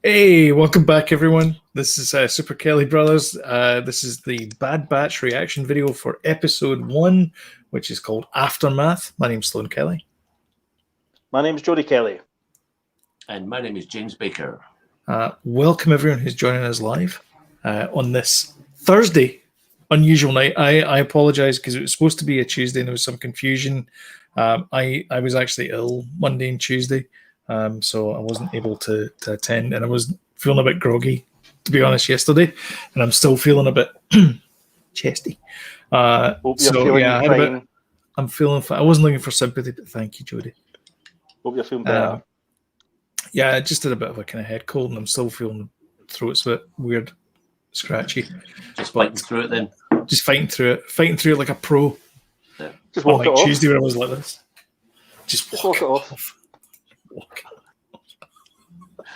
Hey, welcome back, everyone. This is Super Kelly Brothers. This is the Bad Batch reaction video for episode 1, which is called Aftermath. My name's Sloan Kelly. My name's Jody Kelly. And my name is James Baker. Welcome, everyone who's joining us live on this Thursday unusual night. I apologize because it was supposed to be a Tuesday and there was some confusion. I was actually ill Monday and Tuesday. So I wasn't able to attend, and I was feeling a bit groggy, to be honest, yesterday, and I'm still feeling a bit chesty. I'm feeling fine. I wasn't looking for sympathy, but thank you, Jody. Hope you're feeling better. Yeah, I just did a bit of a kind of head cold, and I'm still feeling the throat's a bit weird, scratchy. Just fighting through it then. Just fighting through it like a pro. Yeah. Just walk it off. Tuesday when I was like this. Just walk it off.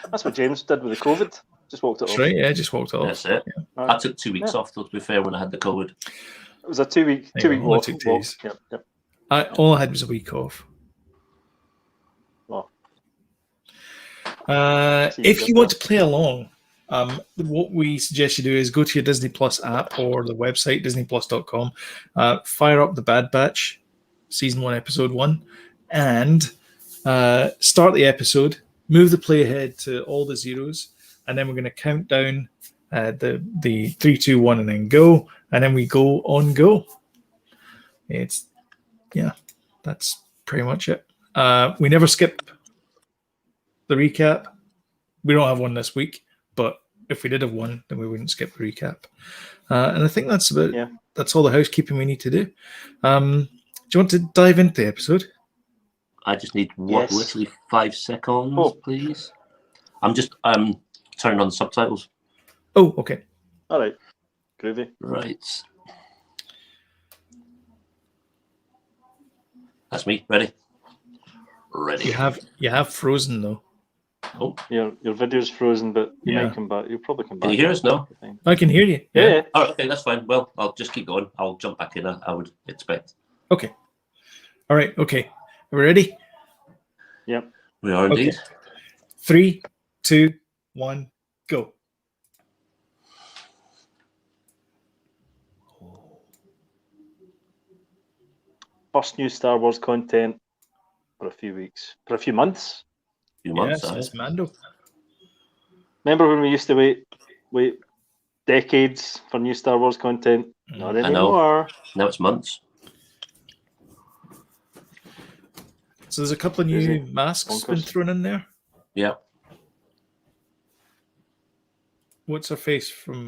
That's what James did with the COVID. Just walked it off. Right, yeah, just walked it off. That's it. Yeah. I took 2 weeks off, though, to be fair, when I had the COVID. It was a 2 week walk. 2 days. Yep. All I had was a week off. Well, if you want to play along, what we suggest you do is go to your Disney Plus app or the website, disneyplus.com, fire up the Bad Batch, Season 1, Episode 1, and start the episode, move the play ahead to all the zeros, and then we're going to count down the 3, 2, 1, and then go, and then we go. That's pretty much it. We never skip the recap. We don't have one this week, but if we did have one, then we wouldn't skip the recap. And I think that's that's all the housekeeping we need to do. Do you want to dive into the episode? I just need literally 5 seconds, please. I'm just turning on the subtitles. Oh, okay. All right. Groovy. Right. That's me. Ready? Ready. You have frozen though. Oh. Your video's frozen, but you might come back. You'll probably come back. Can you hear us now? I can hear you. Yeah. Oh, okay, that's fine. Well, I'll just keep going. I'll jump back in, I would expect. Okay. All right. Okay. Are we ready? Yep. We are indeed. Okay. 3, 2, 1, go. First new Star Wars content for a few weeks, for a few months. Months, yes, it's Mando. Remember when we used to wait decades for new Star Wars content? Not anymore. Now it's months. So there's a couple of new masks been thrown in there. Yeah. What's her face from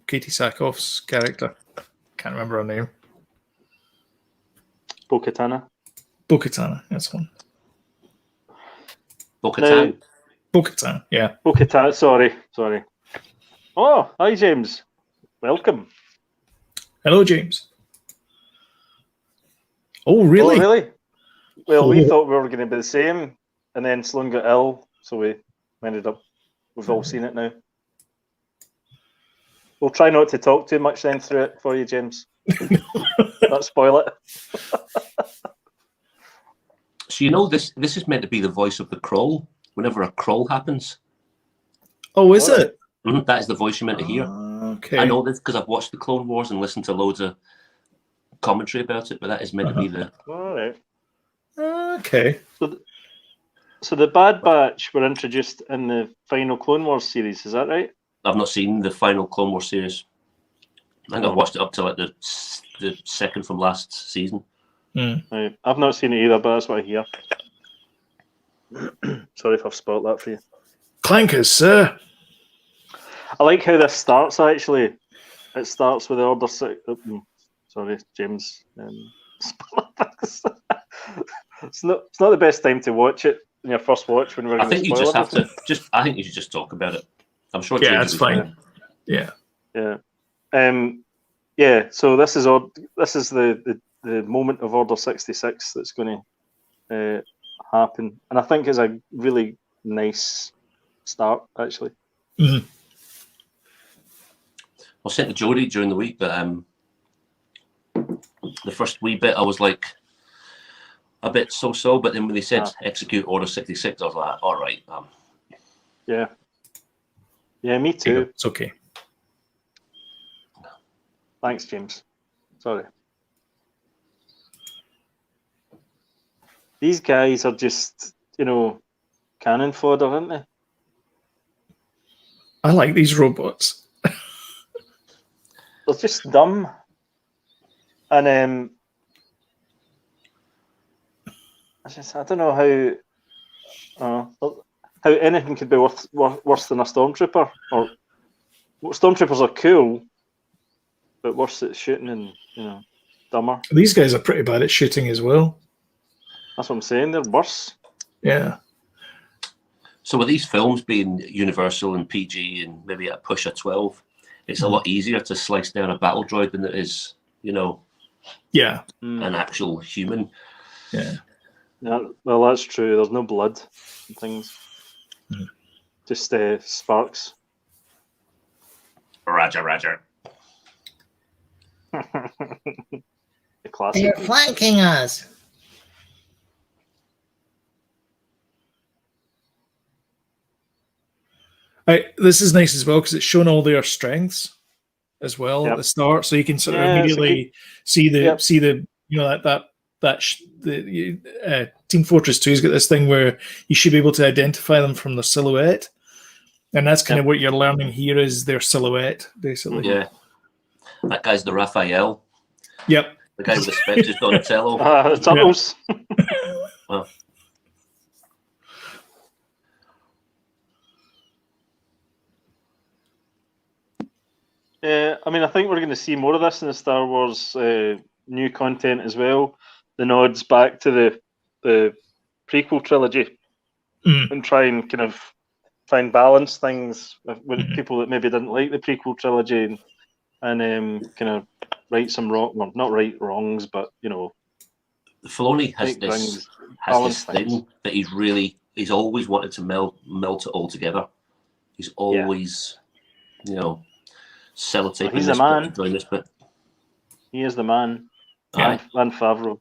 Katie Sackhoff's character? Can't remember her name. Bo-Katan. Bo-Katan, that's one. Bo-Katan. Bo-Katan, yeah. Bo-Katan, sorry. Oh, hi James. Welcome. Hello, James. Oh, really? Oh, really? Well, we thought we were going to be the same, and then Sloan got ill, so we ended up, we've all seen it now. We'll try not to talk too much then through it for you, James. Not spoil it. So you know this is meant to be the voice of the Kroll whenever a Kroll happens. Oh, is it? Mm-hmm. That is the voice you're meant to hear. Okay. I know this because I've watched the Clone Wars and listened to loads of commentary about it, but that is meant to be the... All right. Okay. So the Bad Batch were introduced in the final Clone Wars series, is that right? I've not seen the final Clone Wars series. I think I've watched it up to like the second from last season. Right. I've not seen it either, but that's what I hear. Sorry if I've spoilt that for you. Clankers, sir. I like how this starts, actually. It starts with the Order 6. Sorry, James. It's not the best time to watch it in your first watch when we're going to spoil it. I think you just have to. I think you should just talk about it. I'm sure. Yeah, that's fine. Yeah. So this is the moment of Order 66 that's going to happen, and I think it's a really nice start, actually. Mm-hmm. I sent to Jody during the week that the first wee bit I was like a bit so-so, but then when they said execute Order 66, I was like, all right. Yeah. Yeah, me There you too. go. It's okay. Thanks, James. Sorry. These guys are just, cannon fodder, aren't they? I like these robots. They're just dumb. And I don't know how anything could be worse than a stormtrooper. Or stormtroopers are cool, but worse at shooting and dumber. These guys are pretty bad at shooting as well. That's what I'm saying. They're worse. Yeah. So with these films being Universal and PG and maybe a push of 12, it's a lot easier to slice down a battle droid than it is, Yeah. an actual human. Yeah. Yeah, well, that's true. There's no blood and things. Just sparks. Roger, Roger. The classic. They're flanking us. This is nice as well because it's shown all their strengths as well at the start, so you can sort of immediately see the Team Fortress 2's got this thing where you should be able to identify them from the silhouette, and that's kind of what you're learning here is their silhouette, basically. Yeah, that guy's the Raphael. Yep, the guy with the specs is Donatello. The Turtles. Well, I mean, I think we're going to see more of this in the Star Wars new content as well. The nods back to the prequel trilogy and try and kind of balance things with people that maybe didn't like the prequel trilogy and kind of right some not right wrongs, but Filoni has this thing that he's always wanted to melt it all together. He's always, sellotaping he's the man. Doing this bit. He is the man. Aye. And Favreau.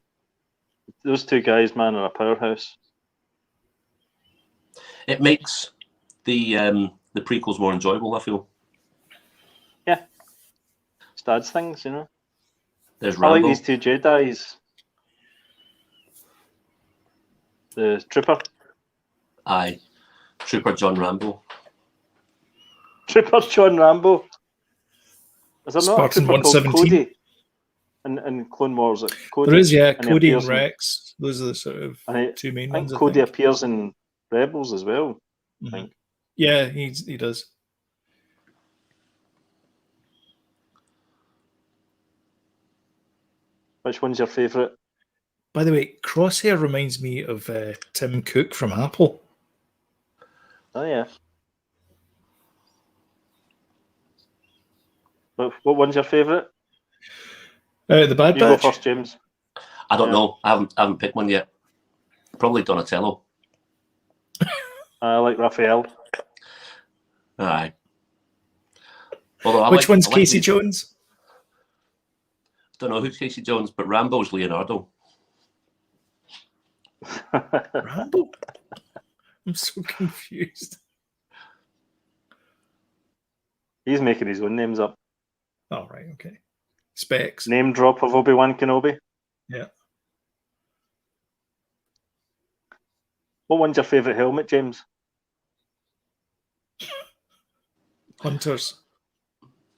Those two guys, man, are a powerhouse. It makes the prequels more enjoyable, I feel. Yeah. Just adds things, There's I like Rambo. these two Jedis. The Trooper. Aye. Trooper John Rambo. Trooper John Rambo. Is there Spartan not a trooper called 117? Cody in Clone Wars? Cody, there is, yeah, and he Cody and appears in- Rex. Those are the sort of two main I ones. think I Cody think. appears in Rebels as well. I think. Yeah, he does. Which one's your favourite? By the way, Crosshair reminds me of Tim Cook from Apple. Oh yeah. What one's your favourite? The Bad You go Batch. first, James. I don't know. I haven't picked one yet. Probably Donatello. I like Raphael. Aye. Although Which one's Casey Jones? Don't know who's Casey Jones, but Rambo's Leonardo. Rambo? I'm so confused. He's making his own names up. Oh, right, okay. Specs. Name drop of Obi-Wan Kenobi. Yeah. What one's your favourite helmet, James? Hunters.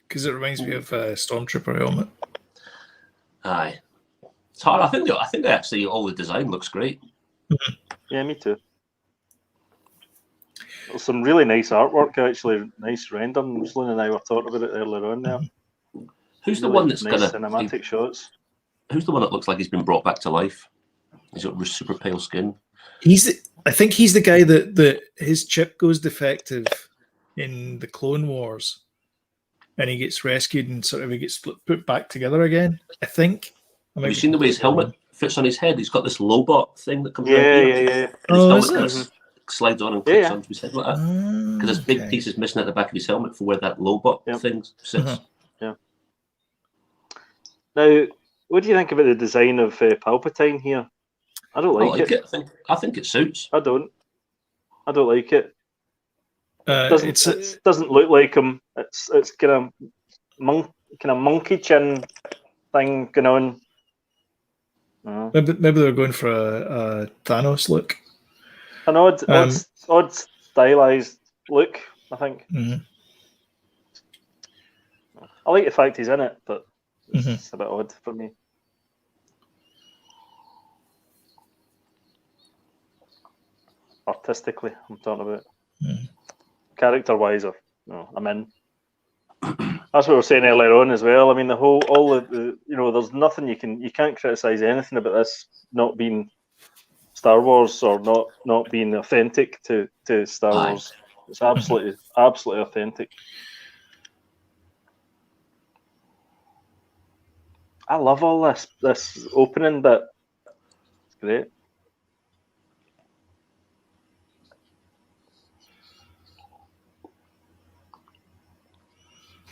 Because it reminds me of a Stormtrooper helmet. Aye. It's hard. I think actually all the design looks great. Yeah, me too. There's some really nice artwork, actually. Nice rendering. Sloan and I were talking about it earlier on there. Who's the Really one that's nice gonna? cinematic shots? Who's the one that looks like he's been brought back to life? He's got super pale skin. I think he's the guy that his chip goes defective in the Clone Wars, and he gets rescued and sort of he gets put back together again. I think. Have you seen the way his helmet fits on his head? He's got this Lobot thing that comes out Yeah. here. And Oh, his is helmet it? just slides on and clicks onto his head like that. Because Because there's big pieces missing at the back of his helmet for where that Lobot thing sits. Now, what do you think about the design of Palpatine here? I don't I like like it. it. I think it suits. I don't like it. It doesn't look like him. It's kind of monkey chin thing going on. Maybe they're going for a Thanos look. An odd stylized look, I think. Mm-hmm. I like the fact he's in it, but it's a bit odd for me. Artistically, I'm talking about. Character-wise, I'm in. That's what we were saying earlier on as well. I mean, there's nothing you can't criticize anything about this not being Star Wars or not being authentic to Star Wars. It's absolutely authentic. I love all this opening bit. It's great.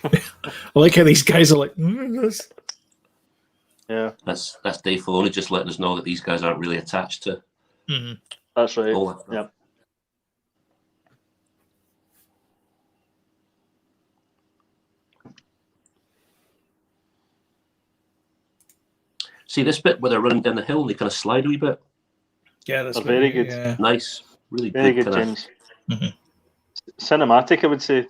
I like how these guys are like, this. Yeah, that's Dave Filoni just letting us know that these guys aren't really attached to. That's right. Yeah. See this bit where they're running down the hill and they kind of slide a wee bit. Yeah, that's very good. Yeah. Nice, really very good, good, James. Cinematic, I would say.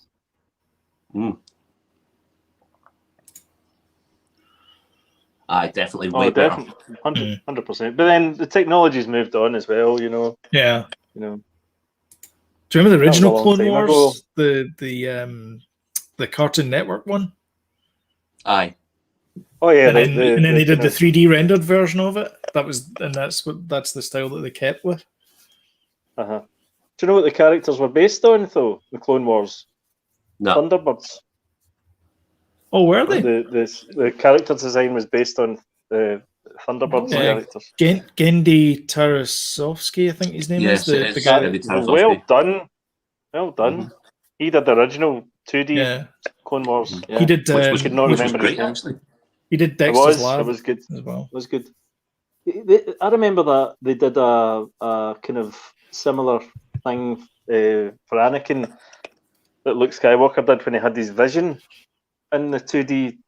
Definitely way better. 100%. But then the technology's moved on as well, Yeah. Do you remember the original Clone Wars? The Cartoon Network one? Aye. Oh yeah. And then they did the 3D rendered version of it. That's the style that they kept with. Do you know what the characters were based on though? The Clone Wars? No. Thunderbirds. Oh, were they? The character design was based on Thunderbirds characters. Gendy Tarasovsky, I think his name is. The guy. Well done. Well done. He did the original 2D Clone Wars. Yeah. He did. Which could not remember great, actually. He did Dexter's Lab. It was good as well. It was good. I remember that they did a kind of similar thing for Anakin that Luke Skywalker did when he had his vision in the 2D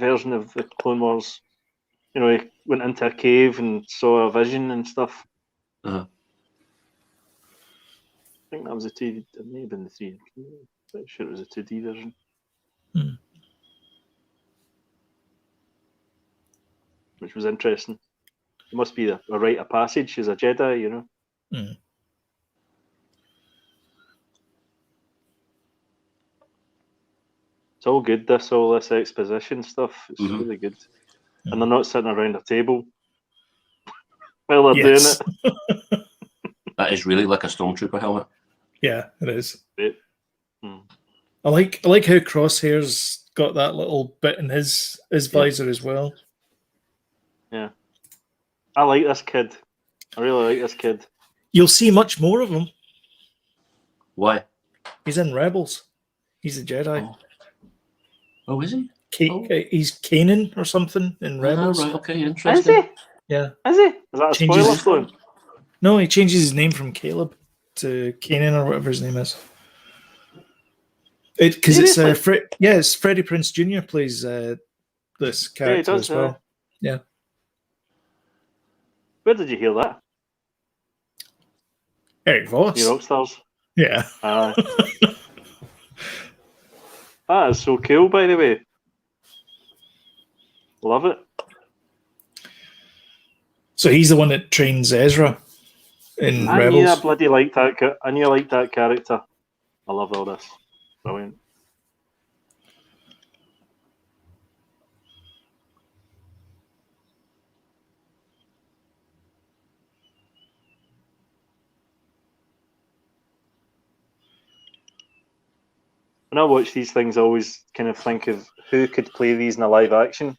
version of the Clone Wars. He went into a cave and saw a vision and stuff. I think that was a 2D. It may have been the 3D. I'm pretty sure it was a 2D version. Which was interesting. It must be a rite of passage as a Jedi, It's all good, all this exposition stuff. It's really good. And they're not sitting around a table while they're doing it. That is really like a Stormtrooper helmet. Yeah, it is. I like how Crosshair's got that little bit in his visor as well. Yeah. I like this kid. I really like this kid. You'll see much more of him. Why? He's in Rebels. He's a Jedi. Oh, is he? He's Kanan or something in Rebels. Right, okay, interesting. Is he? Yeah. Is he? Is that a spoiler for him? No, he changes his name from Caleb to Kanan or whatever his name is. Because it's it's Freddie Prinze Jr. plays this character as well. Yeah. Where did you hear that? Eric Voss. The Rockstars. Yeah. That is so cool, by the way. Love it. So he's the one that trains Ezra in Rebels. I bloody like that. I knew I liked that character. I love all this. Brilliant. When I watch these things, I always kind of think of who could play these in a live action,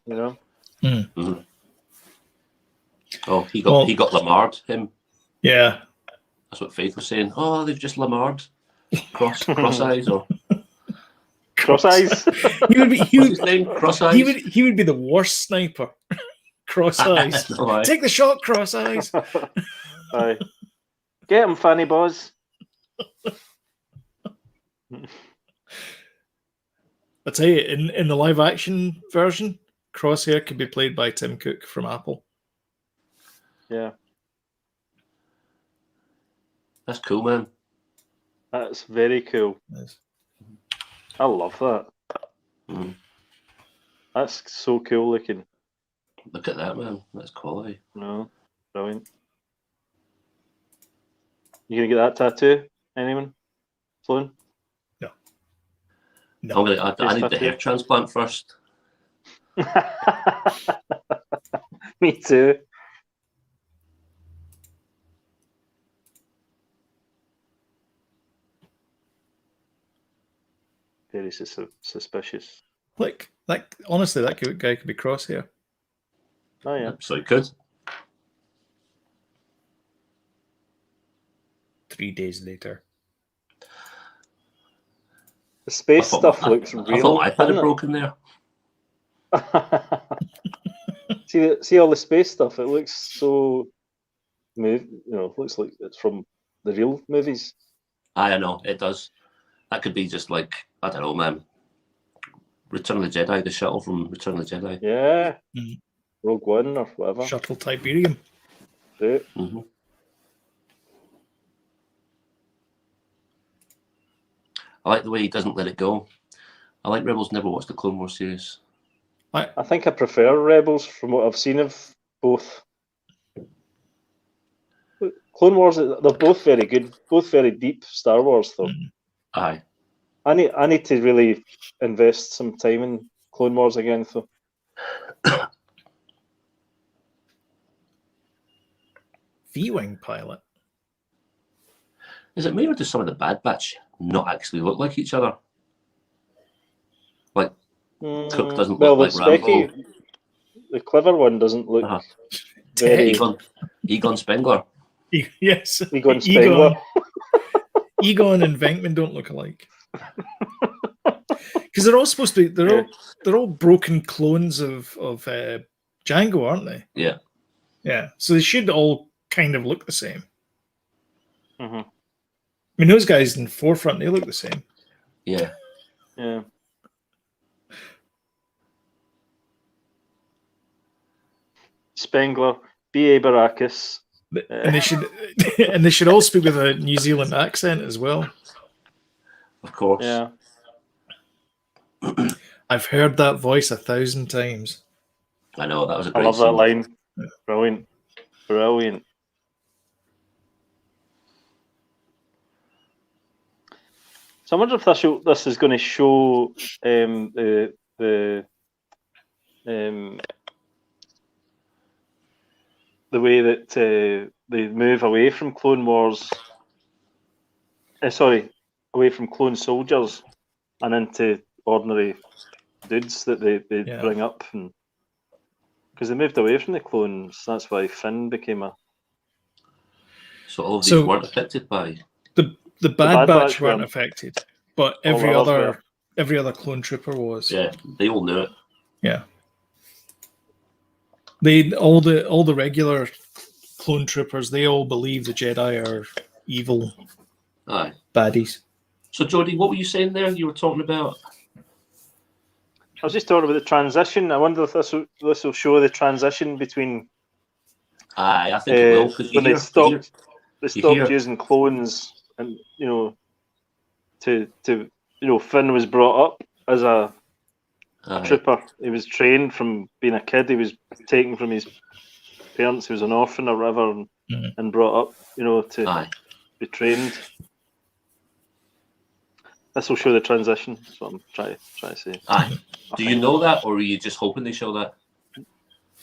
Oh, he got Lamard, him. Yeah. That's what Faith was saying. Oh, they've just Lamard. Cross eyes or Cross eyes. What's his name? Cross eyes. He would be the worst sniper. Cross eyes. No, take the shot, Cross eyes. Aye. Get him, Fanny Boz. I tell you, in the live action version, Crosshair could be played by Tim Cook from Apple. Yeah. That's cool, man. That's very cool. Yes. I love that. Mm. That's so cool looking. Look at that, man. That's quality. No, brilliant. You gonna get that tattoo? Anyone? Sloan? No. I need the hair transplant first. Me too. Very suspicious. Like honestly, that guy could be Crosshair. Oh yeah. So he could. 3 days later. The space stuff looks real. I thought my iPad had broken there. see all the space stuff. It looks so. Looks like it's from the real movies. I know it does. That could be just like, I don't know, man. Return of the Jedi, the shuttle from Return of the Jedi. Yeah. Rogue One or whatever. Shuttle Tiberium. Right. Mm-hmm. I like the way he doesn't let it go. I like Rebels. Never watched the Clone Wars series. I think I prefer Rebels from what I've seen of both. Clone Wars, they're both very good, both very deep Star Wars though. Aye. I need to really invest some time in Clone Wars again though. V-Wing pilot. Is it me or does some of the Bad Batch not actually look like each other? Like Cook doesn't look like Rambo. The clever one doesn't look very... Egon Spengler. Yes. Egon Spengler. Egon and Venkman don't look alike. Because they're all supposed to be, they're all broken clones of Django, aren't they? Yeah. Yeah. So they should all kind of look the same. Mm-hmm. I mean, those guys in Forefront, they look the same. Yeah. Yeah. Spengler, B.A. Baracus. And they should all speak with a New Zealand accent as well. Of course. Yeah. I've heard that voice 1,000 times. I know, that was a great I love scene. that line. Brilliant. Brilliant. So I wonder if this is going to show the way that they move away from Clone Wars. Away from clone soldiers and into ordinary dudes that they bring up, and because they moved away from the clones, that's why Finn became a. So all of these weren't affected by the Bad Batch weren't affected, but every other clone trooper was. Yeah, they all knew it. Yeah, all the regular clone troopers, they all believe the Jedi are evil. Aye. Baddies. So Jody, what were you saying there? You were talking about. I was just talking about the transition. I wonder if this will show the transition between. Aye, I think it will, because when they stopped using clones, and Finn was brought up as a trooper. He was trained from being a kid. He was taken from his parents. He was an orphan or whatever, and brought up, to be trained. This will show the transition. That's what I'm trying to say. Aye. Do you know that, or are you just hoping they show that?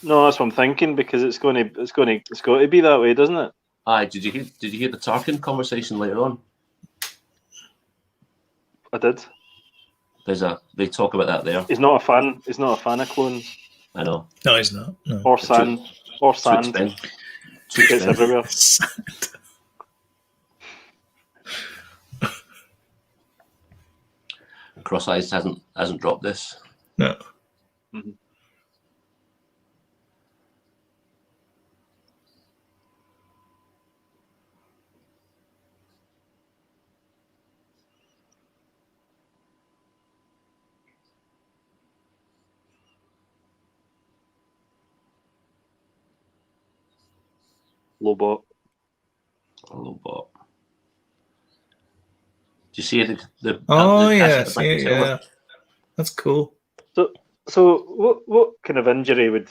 No, that's what I'm thinking, because it's got to be that way, doesn't it? Aye. Did you hear the Tarkin conversation later on? I did. They talk about that there. He's not a fan. He's not a fan of clones. I know. No, he's not. No. Or sand. It's everywhere. Cross Eyes hasn't dropped this. No. Mm-hmm. Lobot. A Lobot. Do you see the Oh the yeah, casket yeah. That's cool. So what kind of injury would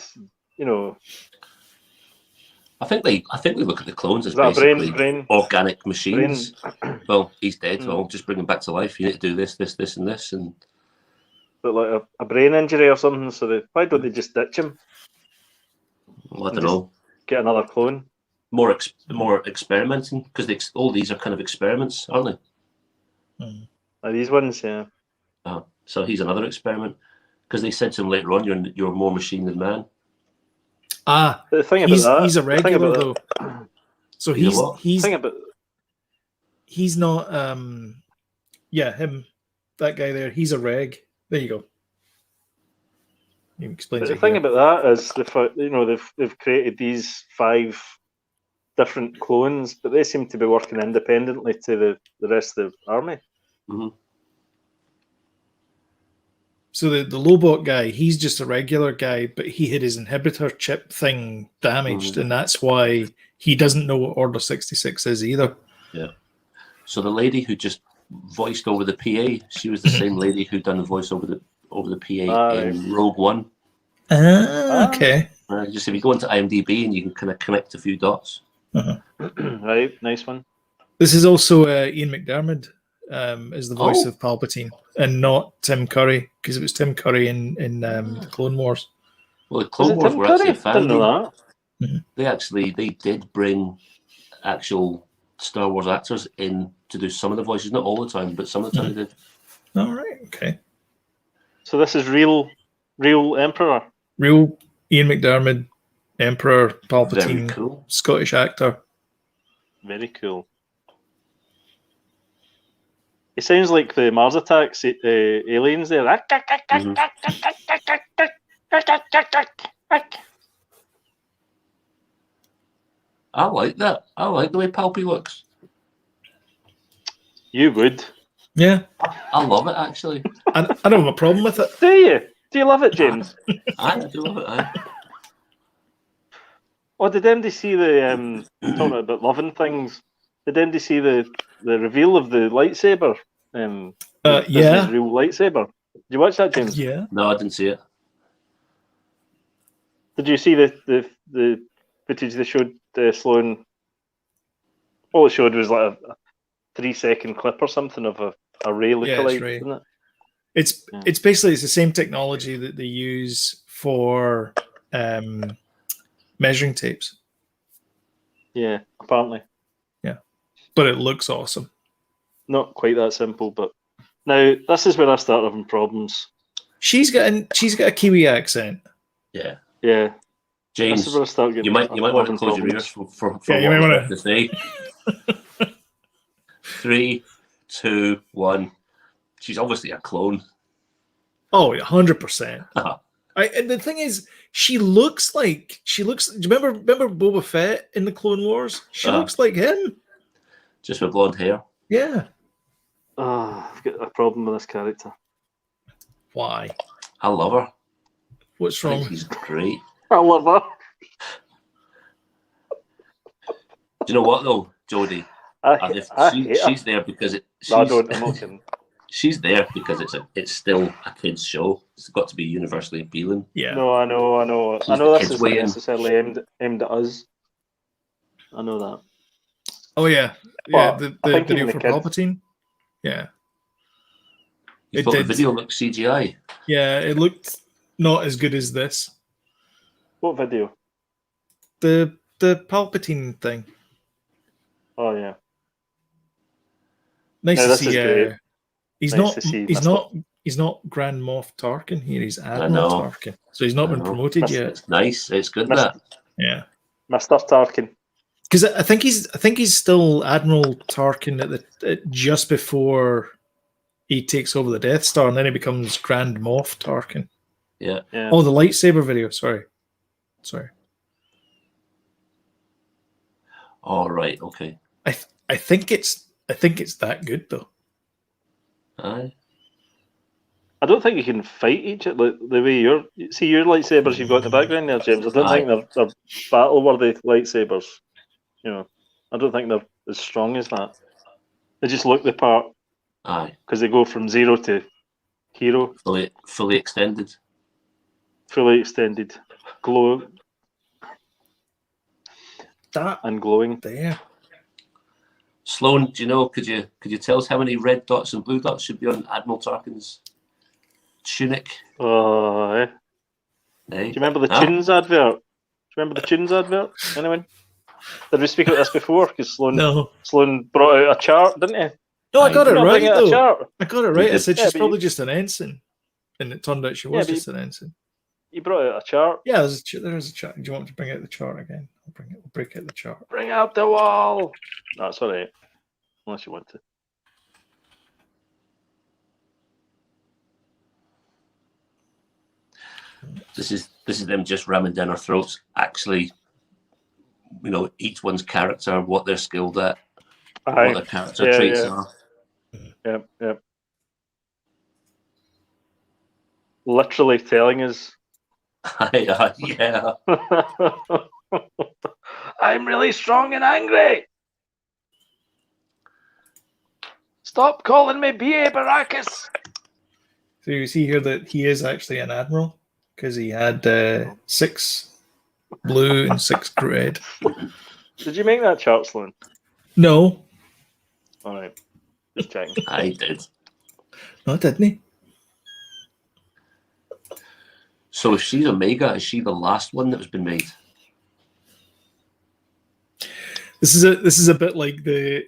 I think they look at the clones as Is that a basically brain- organic machines. brain- Well, he's dead. Well, just bring him back to life. You need to do this, and this, and but like a brain injury or something? So why don't they just ditch him? well, I And don't know. Get another clone. More experimenting because all these are kind of experiments, aren't they? These ones, yeah. So he's another experiment because they said to him later on, "You're more machine than man." Ah, The thing about that, he's a the thing regular about though. that- So He's a what? he's thing about he's not him, that guy there, he's a reg. There you go. He explains the it thing here. about that is they've created these 5 different clones, but they seem to be working independently to the rest of the army. Mm-hmm. So the Lobot guy, he's just a regular guy, but he had his inhibitor chip thing damaged, and that's why he doesn't know what Order 66 is either. Yeah. So the lady who just voiced over the PA, she was the same lady who done the voice over the PA in Rogue One. Okay. Just if you go into IMDb and you can kind of connect a few dots. Right, nice one. This is also Ian McDiarmid is the voice of Palpatine, and not Tim Curry, because it was Tim Curry in the Clone Wars. Well, the Clone Wars were actually a Didn't know family. They did bring actual Star Wars actors in to do some of the voices, not all the time, but some of the time they did. All right, okay. So this is real Emperor. Real Ian McDiarmid, Emperor Palpatine, Very cool. Scottish actor. Very cool. It sounds like the Mars Attacks aliens there. I like that. I like the way Palpy looks. You would. Yeah. I love it, actually. I don't have a problem with it. Do you? Do you love it, James? I do love it. Oh, did MD see the talking about loving things? Did MD see the reveal of the lightsaber? Yeah. Real lightsaber. Did you watch that, James? Yeah. No, I didn't see it. Did you see the footage they showed Sloan? All it showed was like a 3-second clip or something of a Rey lookalike, Rey. isn't it? It's basically the same technology that they use for measuring tapes. Yeah, apparently. Yeah, but it looks awesome. Not quite that simple, but now this is where I start having problems. She's got a Kiwi accent. Yeah. Yeah. James, this is where I start getting you might want to close your ears for you might want to say. 3, 2, 1. She's obviously a clone. Oh, 100%. And the thing is, she looks. Do you remember Boba Fett in the Clone Wars? She looks like him. Just with blonde hair. Yeah. I've got a problem with this character. Why? I love her. What's I wrong? think she's great. I love her. Do you know what though, Jodie? She's there because I'm not kidding. She's there because it's still a kids show. It's got to be universally appealing. Yeah. No, I know. I know this isn't necessarily aimed at us. I know that. Oh yeah. But The I think video even for the kids- Palpatine. Yeah. You It thought the did. video looked CGI. Yeah, it looked not as good as this. What video? The Palpatine thing. Oh yeah. Nice No, to this see. is great. He's Nice not. to see He's not Grand Moff Tarkin here. He's know. Admiral Tarkin. So he's not been promoted That's- yet. It's nice. It's good Mr. that. Yeah. Mr. Tarkin. Because I think he's still Admiral Tarkin just before he takes over the Death Star, and then he becomes Grand Moff Tarkin. Yeah. Yeah. Oh, the lightsaber video. Sorry. All right. Okay. I think it's that good though. Aye. I don't think you can fight each other the way your lightsabers you've got in the background there, James. I don't think they're battle-worthy lightsabers. I don't think they're as strong as that. They just look the part. Aye. Because they go from 0 to hero. Fully extended. Fully extended. Glow. That and glowing. there. Sloan, do you know? Could you tell us how many red dots and blue dots should be on Admiral Tarkin's tunic? Do you remember the Tunes advert? Anyone? Did we speak about this before? Because Sloan brought out a chart, didn't he? No, I got it right though. I got it right. I said she's probably just an ensign, and it turned out she was just an ensign. You brought out a chart. Yeah, there is a chart. Do you want me to bring out the chart again? We'll break out the chart. Bring up the wall. That's all right. Unless you want to. This is them just ramming down our throats. Actually, each one's character, what they're skilled at, what their character traits are. Yep. Literally telling us. Yeah. I'm really strong and angry. Stop calling me B.A. Baracus. So you see here that he is actually an admiral because he had 6 blue and 6 red. Did you make that chart, Sloan? No. All right. Just checking. I did. No, didn't he? So if she's Omega, is she the last one that has been made? This is a bit like the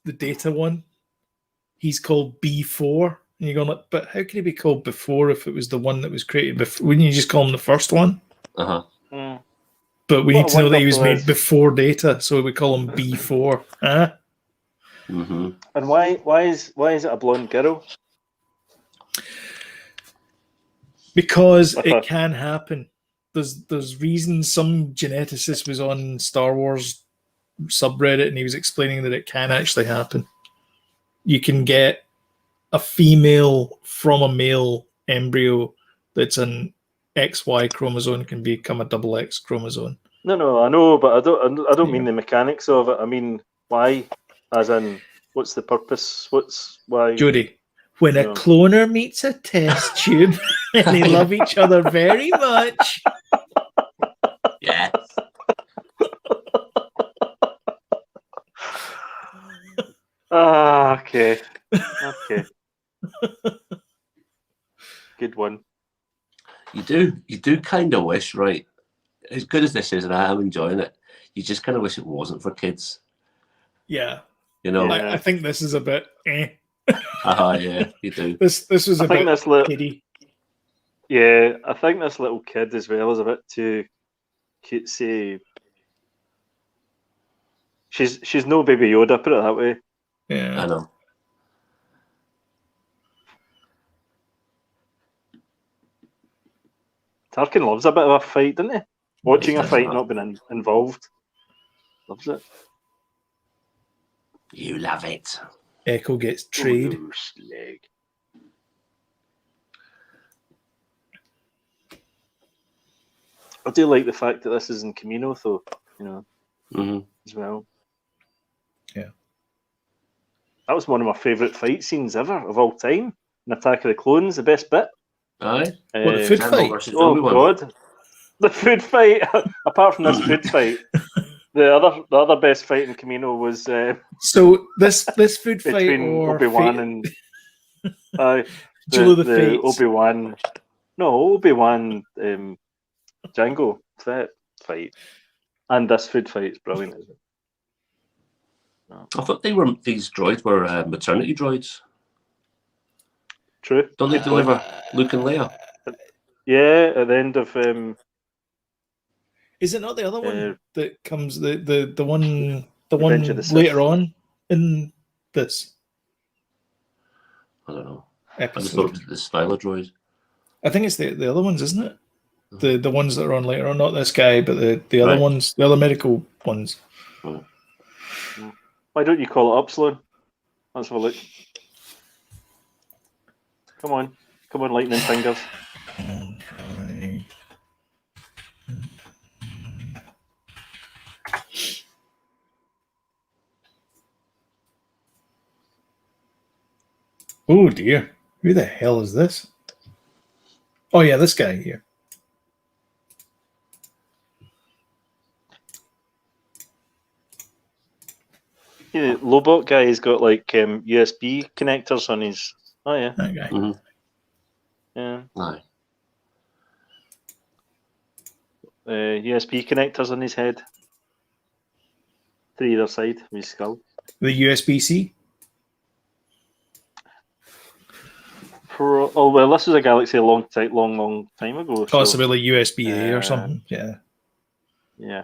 Data one. He's called B4, and you're going like, but how could he be called before if it was the one that was created before? Wouldn't you just call him the first one? Mm. But we need to know that he was made before Data, so we call him B4. Huh? Mm-hmm. And why is it a blonde girl? Because it can happen. There's reasons. Some geneticist was on Star Wars subreddit and he was explaining that it can actually happen. You can get a female from a male embryo that's an XY chromosome can become a double X chromosome. No, I know, but I don't mean the mechanics of it. I mean why, as in what's the purpose? Why? Jodie, when a cloner meets a test tube and they love each other very much. Yes. Okay. Good one. You do kind of wish, right? As good as this is, and I am enjoying it, you just kind of wish it wasn't for kids. Yeah. I think this is a bit yeah, you do. This was a bit kiddie. Yeah, I think this little kid as well is a bit too cutesy. She's no Baby Yoda, put it that way. Yeah, I know. Tarkin loves a bit of a fight, doesn't he? Watching a fight, not being involved. Loves it. You love it. Echo gets trade. Leg. I do like the fact that this is in Kamino, though, as well. Yeah. That was one of my favourite fight scenes ever, of all time. In Attack of the Clones, the best bit. Aye. What, the food fight? Oh, God. The food fight. Apart from this food fight, the other best fight in Kamino was... so this food fight between or Obi-Wan and... Duel of the Fates. Obi-Wan... No, Obi-Wan Jango fight. And this food fight is brilliant, isn't it? No. I thought these droids were maternity droids. True. Don't they deliver Luke and Leia? Yeah, at the end of... is it not the other one that comes the one later on in this? I don't know. Episode. I just thought it was the Styler droid. I think it's the other ones, isn't it? The ones that are on later on, not this guy, but the other ones, the other medical ones. Oh. Why don't you call it up, Sloan? Let's have a look. Come on, lightning fingers. Oh dear. Who the hell is this? Oh yeah, this guy here. Yeah, the Lobot guy has got like USB connectors on his. Oh yeah. That guy. Mm-hmm. Yeah. Aye. USB connectors on his head. To either side of his skull. The USB-C? Oh well, this was a Galaxy a long time ago. Possibly like USB-A or something. Yeah. Yeah.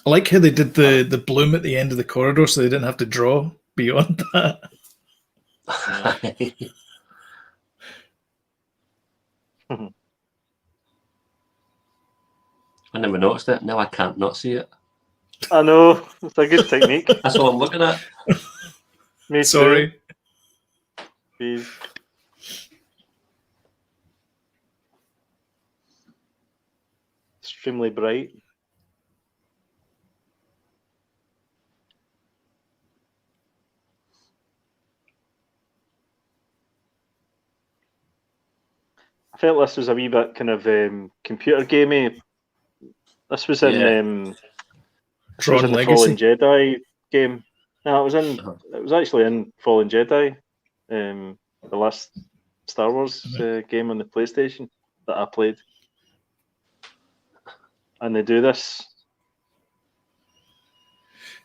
I like how they did the bloom at the end of the corridor so they didn't have to draw beyond that. I never noticed it. Now I can't not see it. I know. It's a good technique. That's all I'm looking at. Me Sorry. Too. Extremely bright. I felt this was a wee bit kind of computer gamey. This was in the Fallen Jedi game. No, it was actually in Fallen Jedi, the last Star Wars game on the PlayStation that I played. And they do this.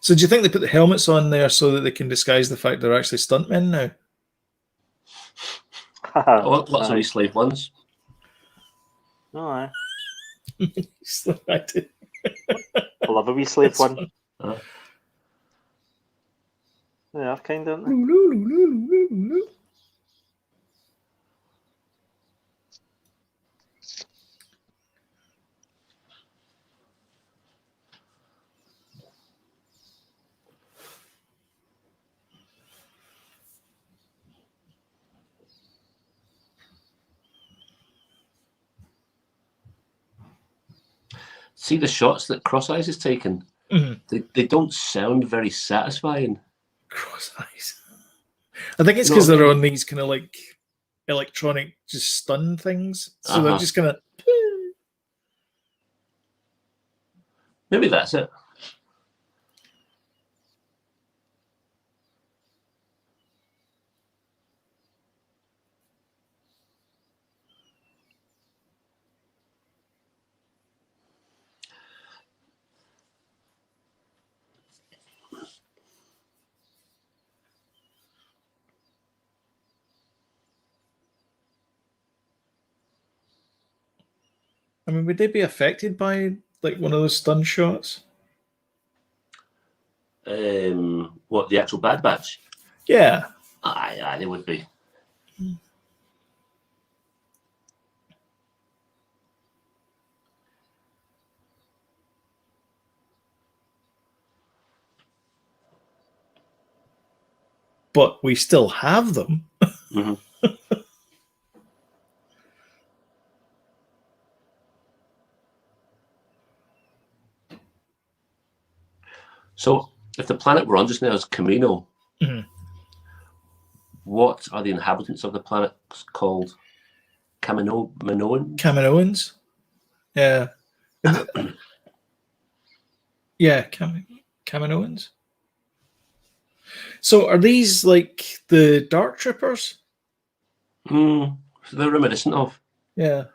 So do you think they put the helmets on there so that they can disguise the fact they're actually stuntmen now? Lots of these slave ones. No, I I love a wee slave one. Yeah, kind of. See the shots that Cross Eyes is taking? Mm-hmm. They don't sound very satisfying. Cross Eyes. I think it's because they're on these kind of like electronic just stun things. So they're just gonna maybe that's it. I mean, would they be affected by like one of those stun shots? What, the actual Bad Batch? Yeah. Aye, they would be. But we still have them. Mm-hmm. So, if the planet we're on just now is Kamino, what are the inhabitants of the planet called? Kaminoans? Kaminoans? Yeah. Yeah, Kaminoans. So are these like the Dark Troopers? So they're reminiscent of. Yeah.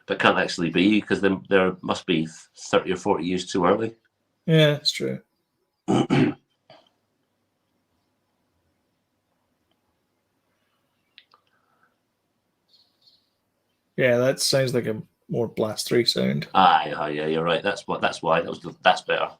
But can't actually be because there must be 30 or 40 years too early. Yeah, it's true. Yeah, that sounds like a more Blast 3 sound. Aye, yeah, you're right. That's why. That's better.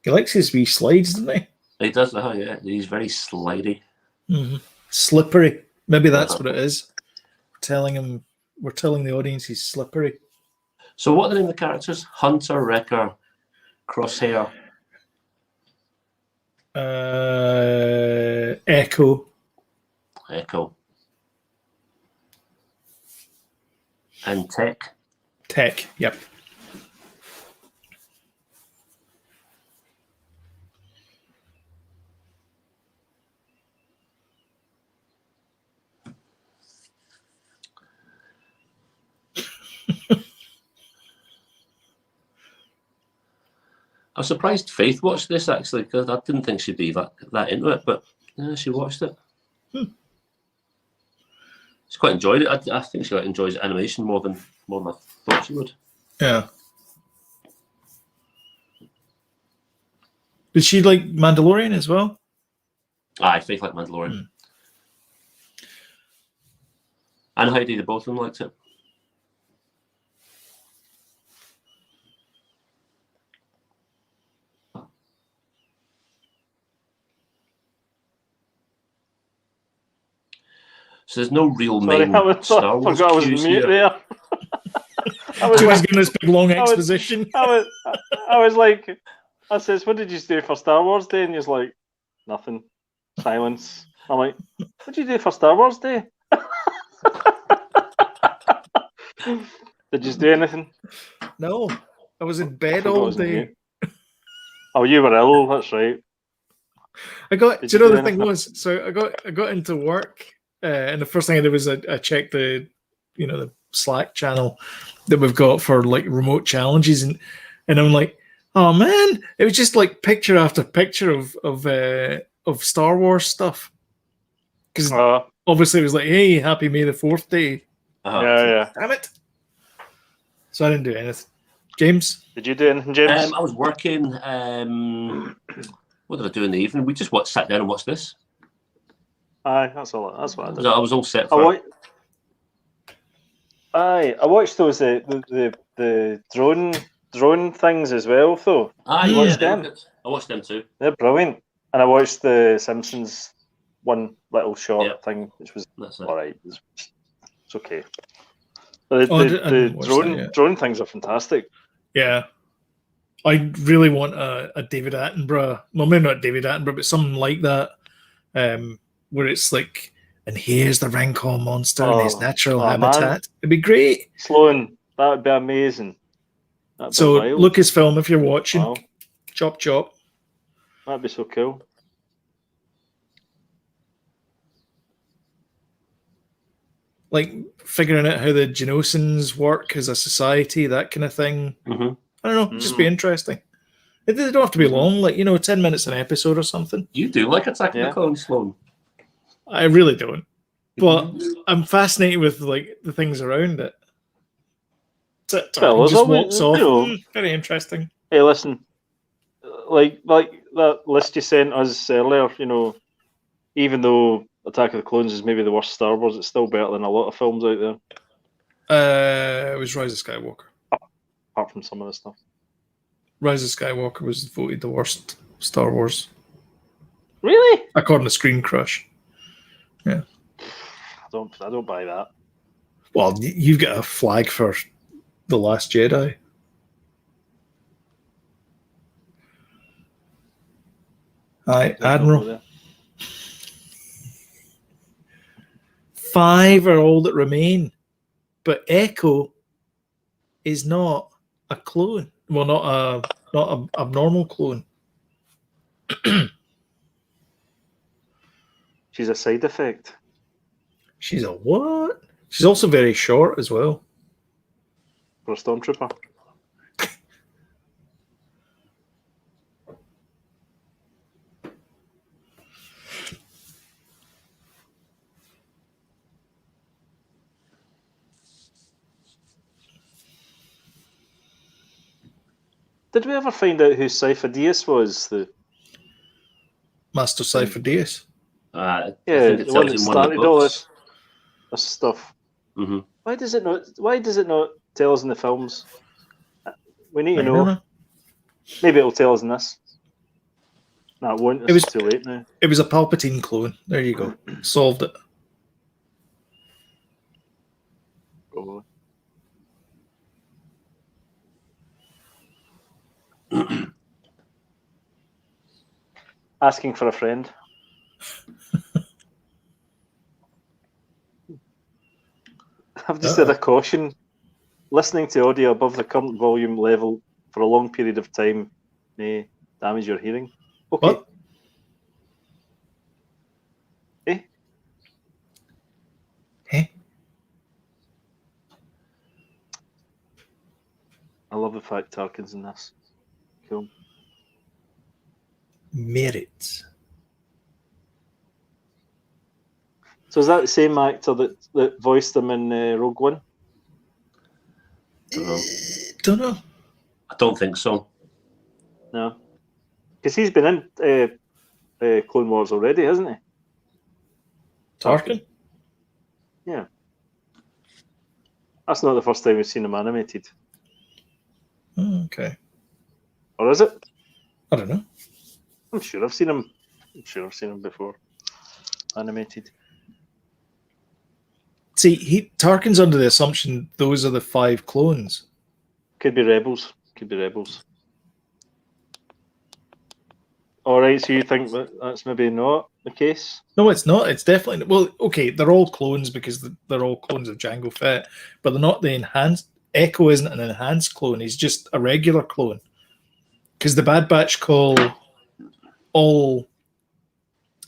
He likes his wee slides, doesn't he? He does. Yeah, he's very slidey. Mm-hmm. Slippery. Maybe that's what it is. We're telling the audience he's slippery. So what are the name of the characters? Hunter, Wrecker, Crosshair. Echo. And Tech. Tech, yep. I was surprised Faith watched this, actually, because I didn't think she'd be that into it, but yeah, she watched it. She quite enjoyed it. I think she enjoys animation more than I thought she would. Yeah. Did she like Mandalorian as well? Aye, Faith liked Mandalorian. And Heidi, both of them liked it. So there's no real main Star Wars cues here. There. I was giving this big long exposition. I was like, I says, "What did you do for Star Wars Day?" And he's like, "Nothing." Silence. I'm like, "What did you do for Star Wars Day?" Did you do anything? No, I was in bed all day. Oh, you were ill. That's right. Do you know the thing was? So I got into work. And the first thing I did was I checked the Slack channel that we've got for like remote challenges, and I'm like, oh man, it was just like picture after picture of Star Wars stuff. Because obviously it was like, hey, happy May the 4th day. Yeah. Damn it. So I didn't do anything. James, did you do anything, James? I was working. What did I do in the evening? We just sat down and watched this. Aye, that's all. That's what I did. I was all set for it. I watched those the drone things as well, though. I watched them. I watched them too. They're brilliant. And I watched the Simpsons one little short thing, which was all right. It's okay. But the drone things are fantastic. Yeah. I really want a David Attenborough. Well, maybe not David Attenborough, but something like that. Where it's like, and here's the Rancor monster in his natural habitat. Man. It'd be great. Sloan, that would be amazing. So Lucasfilm, if you're watching, chop. That'd be so cool. Like figuring out how the Geonosians work as a society, that kind of thing. Mm-hmm. I don't know, just be interesting. They don't have to be long, like 10 minutes an episode or something. You do like Attack of the Clones, Sloan. I really don't, but I'm fascinated with like the things around it. Just walks off. Very interesting. Hey, listen, like that list you sent us earlier. Even though Attack of the Clones is maybe the worst Star Wars, it's still better than a lot of films out there. It was Rise of Skywalker. Apart from some of the stuff. Rise of Skywalker was voted the worst Star Wars. Really? According to Screen Crush. Yeah. I don't buy that. Well, you've got a flag for The Last Jedi. Aye, Admiral. 5 are all that remain, but Echo is not a clone. Well, not a abnormal clone. She's a side effect. She's a what? She's also very short as well. For a stormtrooper. Did we ever find out who Cypher Dyas was? The Master Cypher Dyas? The one that started all this stuff. Mm-hmm. Why does it not tell us in the films? We need to know. Maybe it'll tell us in this. No, it won't. It's too late now. It was a Palpatine clone. There you go. Solved it. Probably. Asking for a friend. I've just had a caution. listening to audio above the current volume level for a long period of time may damage your hearing. Okay. What? Eh? Eh? I love the fact Tarkin's in this. Cool. Merit. So is that the same actor that voiced him in Rogue One? Don't know. I don't think so. No. Because he's been in Clone Wars already, hasn't he? Tarkin? Yeah. That's not the first time we've seen him animated. Oh, okay. Or is it? I don't know. I'm sure I've seen him. Before. Animated. See, Tarkin's under the assumption those are the 5 clones. Could be Rebels. All right, so you think that's maybe not the case? No, it's not. It's definitely... Well, okay, they're all clones because they're all clones of Jango Fett, but they're not the enhanced... Echo isn't an enhanced clone. He's just a regular clone. Because the Bad Batch call all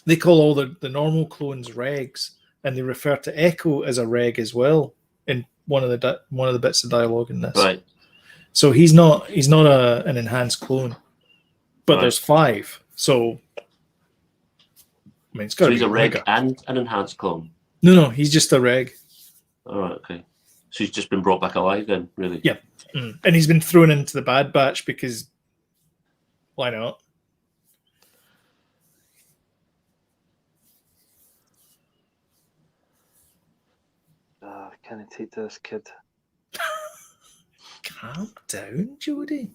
the normal clones regs, and they refer to Echo as a reg as well in one of the bits of dialogue in this. Right. So he's not an enhanced clone, but there's 5. So I mean, it's got to be he's a reg Omega. and an enhanced clone. No, he's just a reg. All right, okay. So he's just been brought back alive then, really? Yeah. And he's been thrown into the Bad Batch because why not? Can I take this kid? Calm down, Jodie.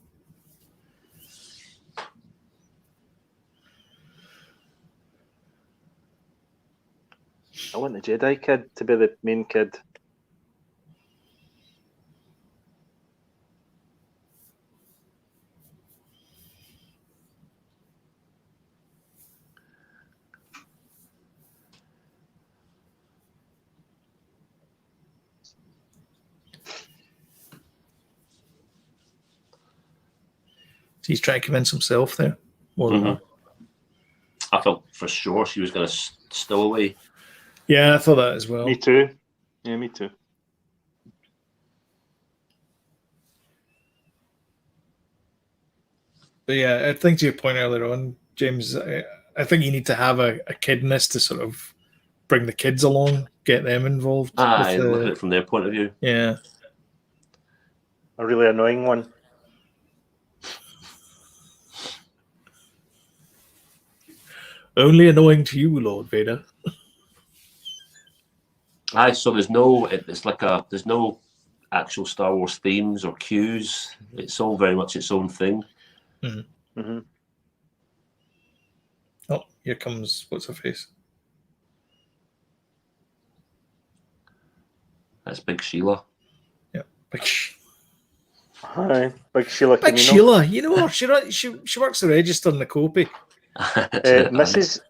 I want the Jedi kid to be the main kid. He's trying to convince himself there. More than that. I felt for sure she was going to stow away. Yeah, I thought that as well. Me too. Yeah, me too. But yeah, I think to your point earlier on, James, I think you need to have a kid in this to sort of bring the kids along, get them involved. Look at it from their point of view. Yeah. A really annoying one. Only annoying to you, Lord Vader. So there's no actual Star Wars themes or cues. It's all very much its own thing. Mm-hmm. Mm-hmm. Oh, here comes what's her face? That's Big Sheila. Yeah, Hi, Big Sheila. Big Sheila, you know her. She works the register in the Copy. Mrs.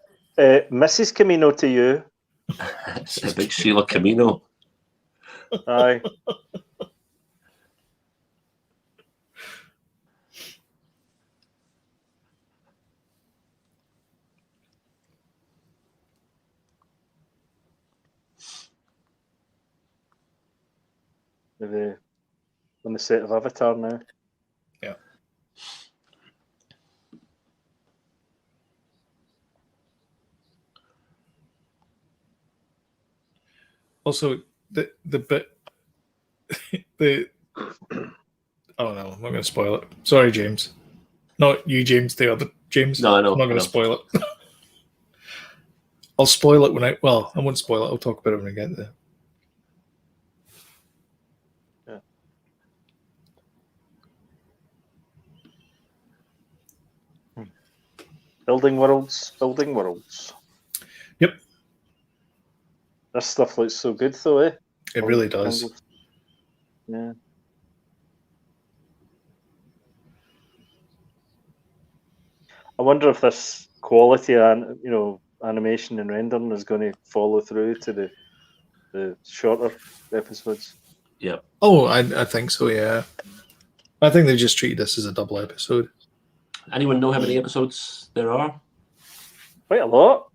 Camino to you. It's Big Sheila Camino. Aye. On the set of Avatar now. Yeah. Also, the bit oh no, I'm not going to spoil it. Sorry, James. Not you, James. The other James. No, I know. I'm not going to spoil it. I'll spoil it when I won't spoil it. I'll talk about it when I get there. Building worlds. Yep. This stuff looks so good, though, eh? It really does. Yeah. I wonder if this quality and animation and rendering is going to follow through to the shorter episodes. Yeah. Oh, I think so. Yeah. I think they've just treated this as a double episode. Anyone know how many episodes there are? Quite a lot.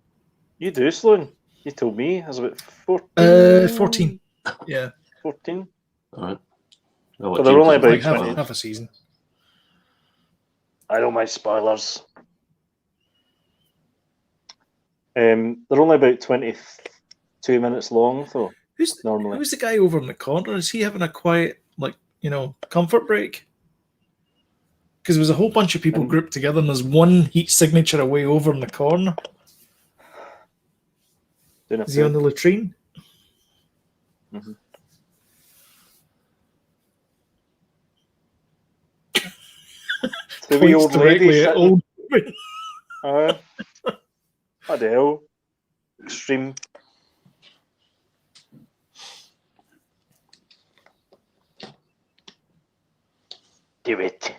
You do, Sloan. You told me. It was about 14. 14. Yeah. 14. All right. But they're only about Like 20. half a season. I don't mind spoilers. They're only about 22 minutes long, though. Normally. Who's the guy over in the corner? Is he having a quiet, comfort break? Because there was a whole bunch of people grouped together, and there's one heat signature away over in the corner. Is he on the latrine? Mm-hmm. The wee old lady sitting. What the hell? Extreme. Do it.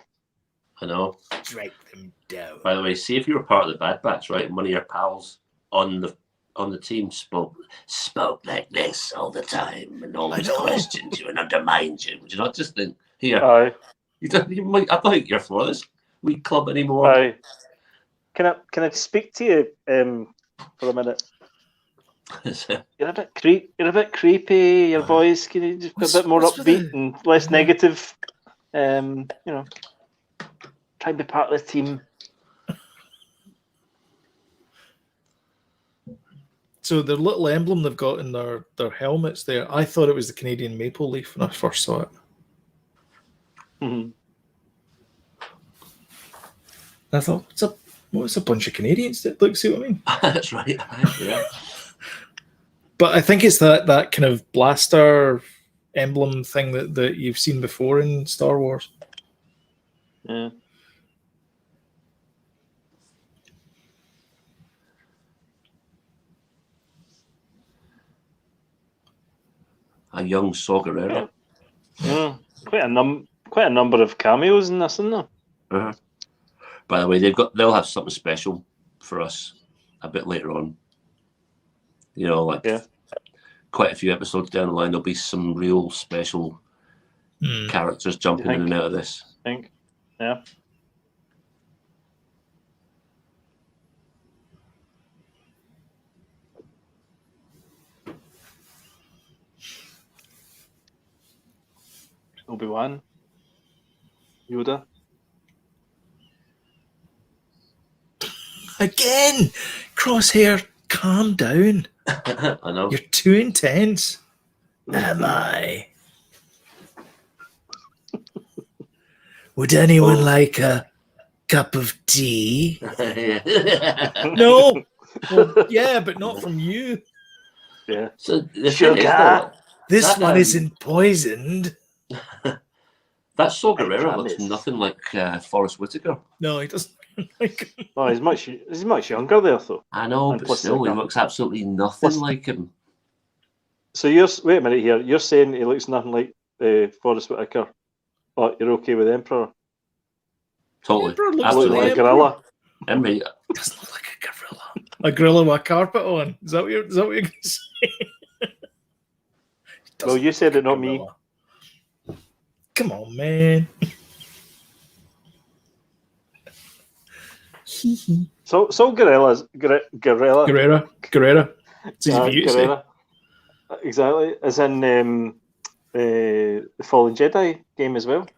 I know. Drag them down. By the way, see if you were part of the Bad Batch, right? And one of your pals on the team spoke like this all the time and always questioned you and undermined you. Would you not just think, here? Aye. I don't think you're for this wee club anymore. Aye. Can I speak to you for a minute? You're a bit creepy. Your voice, can you just be a bit more upbeat and less negative? Try and be part of the team. So the little emblem they've got in their helmets there, I thought it was the Canadian maple leaf when I first saw it. Mm-hmm. I thought, what's a bunch of Canadians that look, see what I mean? That's right. Yeah. But I think it's that kind of blaster emblem thing that you've seen before in Star Wars. Yeah. A young Saw Gerrera. Yeah. Quite a number of cameos in this, isn't there? Uh-huh. By the way, they'll have something special for us a bit later on. Quite a few episodes down the line, there'll be some real special characters jumping in and out of this. I think, yeah. Obi-Wan, Yoda. Again, Crosshair, calm down. I know. You're too intense. Am I? Would anyone like a cup of tea? No. Well, yeah, but not from you. Yeah. So the Sugar. This one isn't poisoned. That Saw Gerrera looks nothing like Forrest Whitaker. No, he doesn't. Oh, he's much younger there, though. I know, but still, he looks absolutely nothing like him. So wait a minute here. You're saying he looks nothing like Forrest Whitaker, but you're okay with Emperor? Totally. Emperor looks Absolutely. Like a gorilla. Emperor doesn't look like a gorilla. A gorilla with a carpet on. Is that what you're going to say? Well, you said it, not me. Come on, man. So gorillas, gorilla. Gerrera. It's easy for you to say. Gerrera. Exactly, as in the Fallen Jedi game as well.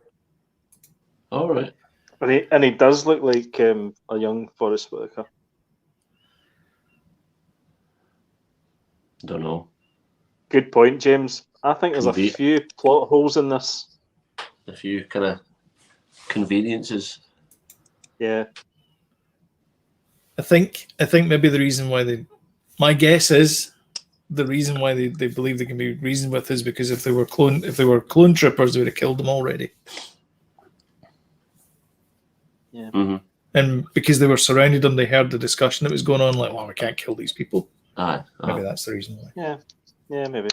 All right. And he does look like a young Forrest Whitaker. Don't know. Good point, James. I think there's a few plot holes in this. A few kind of conveniences. Yeah. I think maybe the reason why my guess is the reason why they believe they can be reasoned with is because if they were clone troopers, they would have killed them already. Yeah. Mm-hmm. And because they were surrounded and they heard the discussion that was going on, like, well, we can't kill these people. Maybe that's the reason why. Yeah, maybe.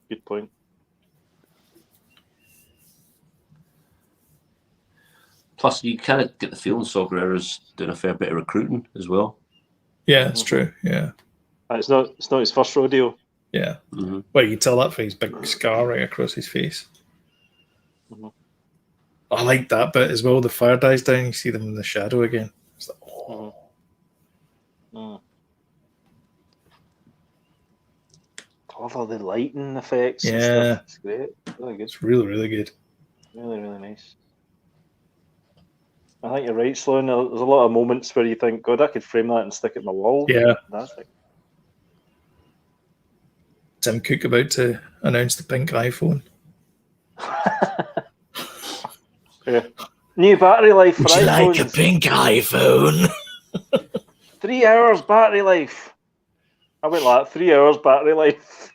Good point. Plus, you kind of get the feeling Saw Gerrera's doing a fair bit of recruiting as well. Yeah, it's true. Yeah. It's not his first rodeo. Yeah. Mm-hmm. Well, you can tell that for his big scar right across his face. Mm-hmm. I like that bit as well. The fire dies down, you see them in the shadow again. It's like, oh. Mm. I love all the lighting effects and Yeah. stuff. It's great. Really good. It's really, really good. Really, really nice. I think you're right, Sloan. There's a lot of moments where you think, God, I could frame that and stick it on my wall. Yeah. Fantastic. Tim Cook about to announce the pink iPhone. Yeah. New battery life for Would you like a iPhones. pink iPhone? 3 hours battery life. I went like 3 hours battery life.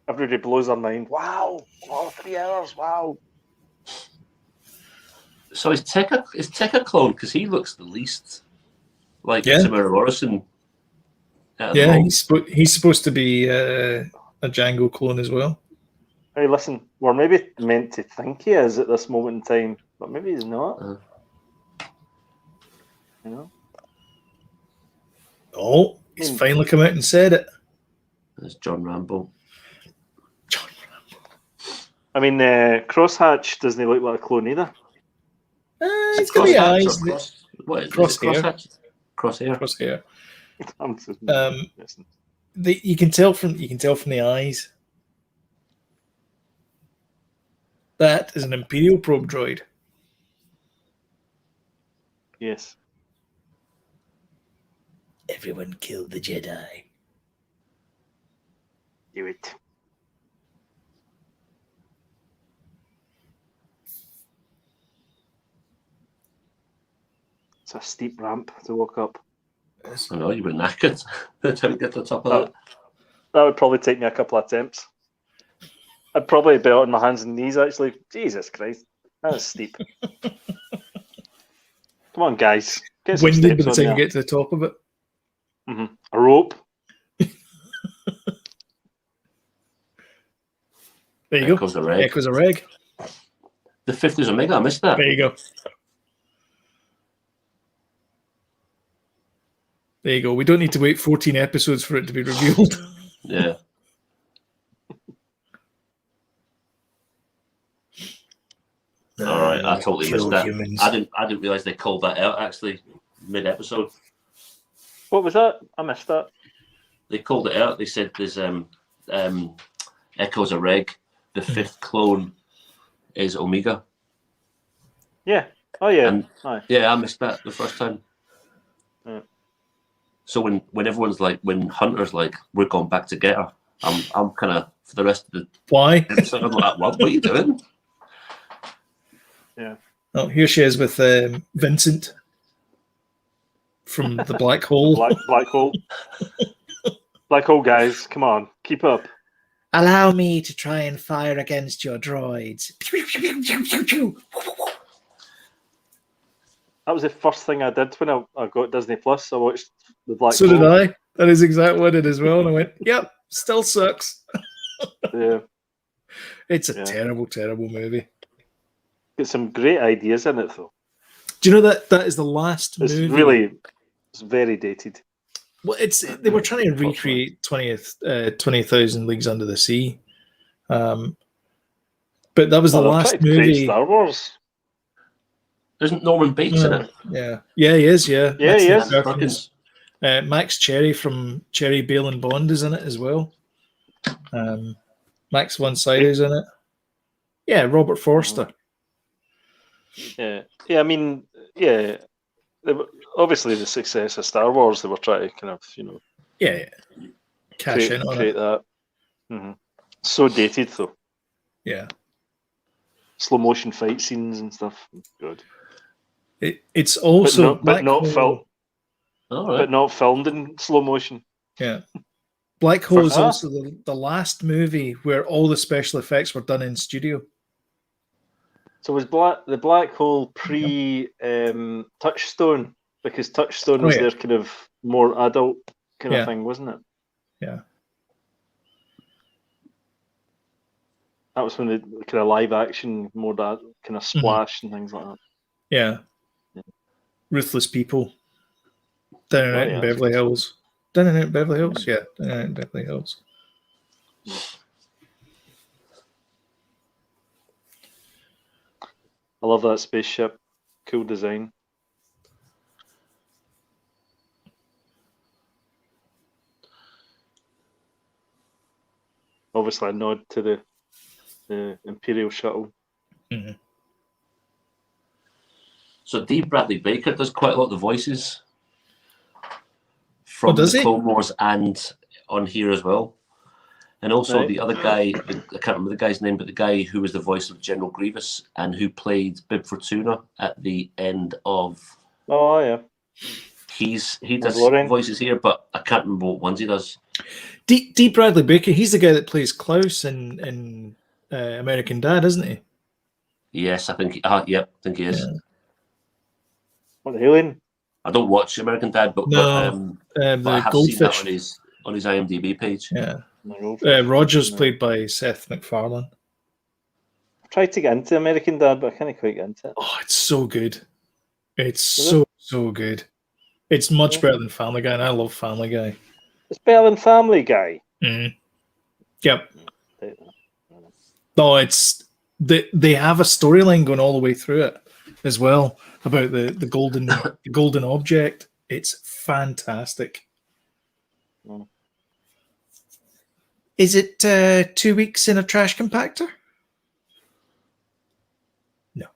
Everybody blows their mind. Wow. Oh, 3 hours. Wow. So is Tech a clone? Because he looks the least like Yeah. Tamara Morrison. Yeah, he's supposed to be a Django clone as well. Hey, listen, we're maybe meant to think he is at this moment in time, but maybe he's not. You know? Oh, he's finally come out and said it. There's John Rambo. I mean, Crosshatch doesn't look like a clone either. He's got the eyes. What is Crosshair. Crosshatch? Crosshair. Crosshair. I'm just You can tell from the eyes. That is an Imperial probe droid. Yes. Everyone killed the Jedi. Do it. It's a steep ramp to walk up. I know, you were knackered. Trying to get to the top of that. That would probably take me a couple of attempts. I'd probably be on my hands and knees, actually. Jesus Christ. That is steep. Come on, guys. Get some Winded by steps the on time you there. get to the top of it. Mm-hmm. A rope. There you go. Echoes a reg. Echoes a reg. The fifth is Omega. I missed that. There you go. There you go. We don't need to wait 14 episodes for it to be revealed. Yeah. All right, I totally missed that. Humans. I didn't realize they called that out actually mid-episode. What was that? I missed that. They called it out. They said there's Echoes a reg. The fifth clone is Omega. Yeah. Oh yeah. And, yeah, I missed that the first time. Yeah. So when everyone's like, when Hunter's like, we're going back to get her, I'm kind of for the rest of the Why? episode, I'm like, what are you doing? Yeah. Oh, here she is with Vincent from the Black Hole. Black hole. Black hole guys, come on, keep up. Allow me to try and fire against your droids. That was the first thing I did when I got Disney Plus. I watched the Black So Hole. did I. That is exactly what I did as well. And I went, yep, still sucks. Yeah. It's a terrible, terrible movie. Got some great ideas in it though. Do you know that is the last movie? It's very dated. Well, they were trying to recreate 20,000 Leagues Under the Sea. But that was the last movie. Star Wars. Isn't Norman Bates in it? Yeah, he is. Yeah, yeah, he is. Perkins. Max Cherry from Cherry Bale and Bond is in it as well. Max von Sydow's in it. Yeah, Robert Forster. Yeah. I mean, yeah. Obviously, the success of Star Wars, they were trying to kind of, cash in on create it. that. Mm-hmm. So dated though. Yeah. Slow motion fight scenes and stuff. Good. It's also but not filmed. All right. But not filmed in slow motion. Yeah. Black Hole is also the last movie where all the special effects were done in studio. So was the Black Hole pre Touchstone? Because Touchstone was their kind of more adult kind of thing, wasn't it? Yeah. That was when the kind of live action, more that kind of splash and things like that. Yeah. Ruthless People. Down and Oh, Out yeah, in Beverly that's Hills. Down and Out in Beverly Hills? Yeah, Down and Out in Beverly Hills. I love that spaceship. Cool design. Obviously, a nod to the Imperial shuttle. Mm-hmm. So D. Bradley Baker does quite a lot of the voices from does the he? Clone Wars and on here as well. And also Right. the other guy, I can't remember the guy's name, but the guy who was the voice of General Grievous and who played Bib Fortuna at the end of. Oh yeah. He does Mandalorian. voices here, but I can't remember what ones he does. D. Bradley Baker, he's the guy that plays Klaus in American Dad, isn't he? Yes, I think. Yep, I think he is. Yeah. What the alien? I don't watch American Dad, but No, but I the have seen that Goldfish. on his IMDb page. Yeah. No, Rogers No. played by Seth MacFarlane. I tried to get into American Dad, but I can't quite get into it. Oh, it's so good. It's Is so good. It's much Yeah. better than Family Guy, and I love Family Guy. It's better than Family Guy. Mm. Yep. No, it's they have a storyline going all the way through it as well about the golden object. It's fantastic. Mm. Is it 2 weeks in a trash compactor? No.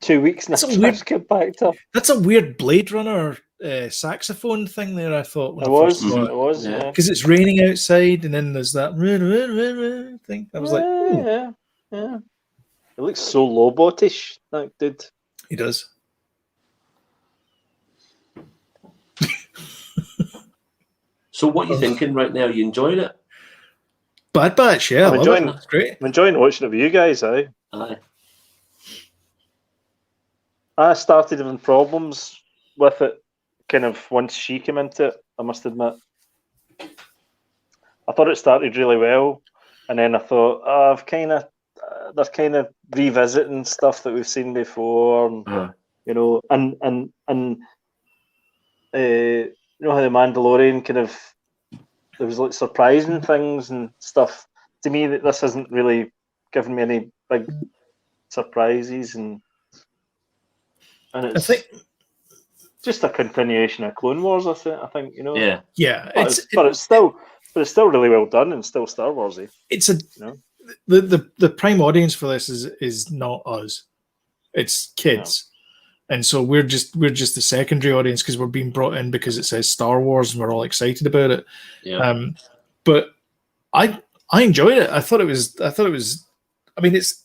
2 weeks in a It's a weird- trash compactor. That's a weird Blade Runner saxophone thing there, I thought. It was. Mhm. It was. Yeah. Yeah. Because it's raining outside, and then there's that thing. I was like, ooh, yeah, yeah. It looks so low-botish, that dude. he does. So what are you thinking right now? You enjoying it? Bad Batch, yeah, I I'm love enjoying- it. That's great. I'm enjoying watching it with you guys, Aye. I started having problems with it kind of once she came into it, I must admit. I thought it started really well, and then I thought, they're kind of revisiting stuff that we've seen before, and, Uh-huh. you know, and you know how the Mandalorian kind of, there was like surprising things and stuff. To me, that this hasn't really given me any big surprises, and it's just a continuation of Clone Wars. I think, you know. Yeah. Yeah, But it's still really well done and still Star Warsy. it's a You know? the prime audience for this is not us. It's kids. And so we're just the secondary audience because we're being brought in because it says Star Wars and we're all excited about it. Yeah. But I enjoyed it. I thought it was. I mean, it's.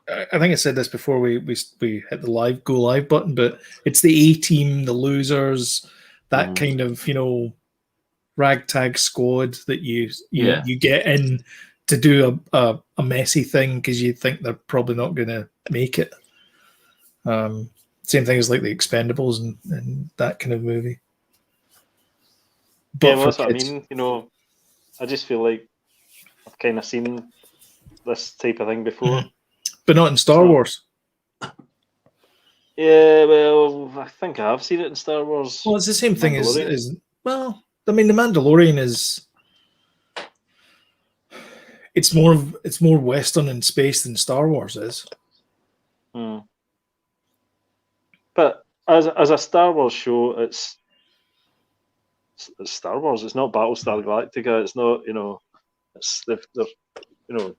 I think I said this before we hit the go live button, but it's the A team, the losers, that kind of, you know, ragtag squad that you get in to do a messy thing because you think they're probably not going to make it. Same thing as like the Expendables and that kind of movie. But Yeah, well, for that's what I kids, mean. You know, I just feel like I've kind of seen this type of thing before. but not in Star Wars. Yeah, well, I think I have seen it in Star Wars. Well, it's the same thing Mandalorian. as well. I mean, the Mandalorian is. It's more Western in space than Star Wars is. Hmm. But as a Star Wars show, it's Star Wars. It's not Battlestar Galactica. It's not, you know, they're you know,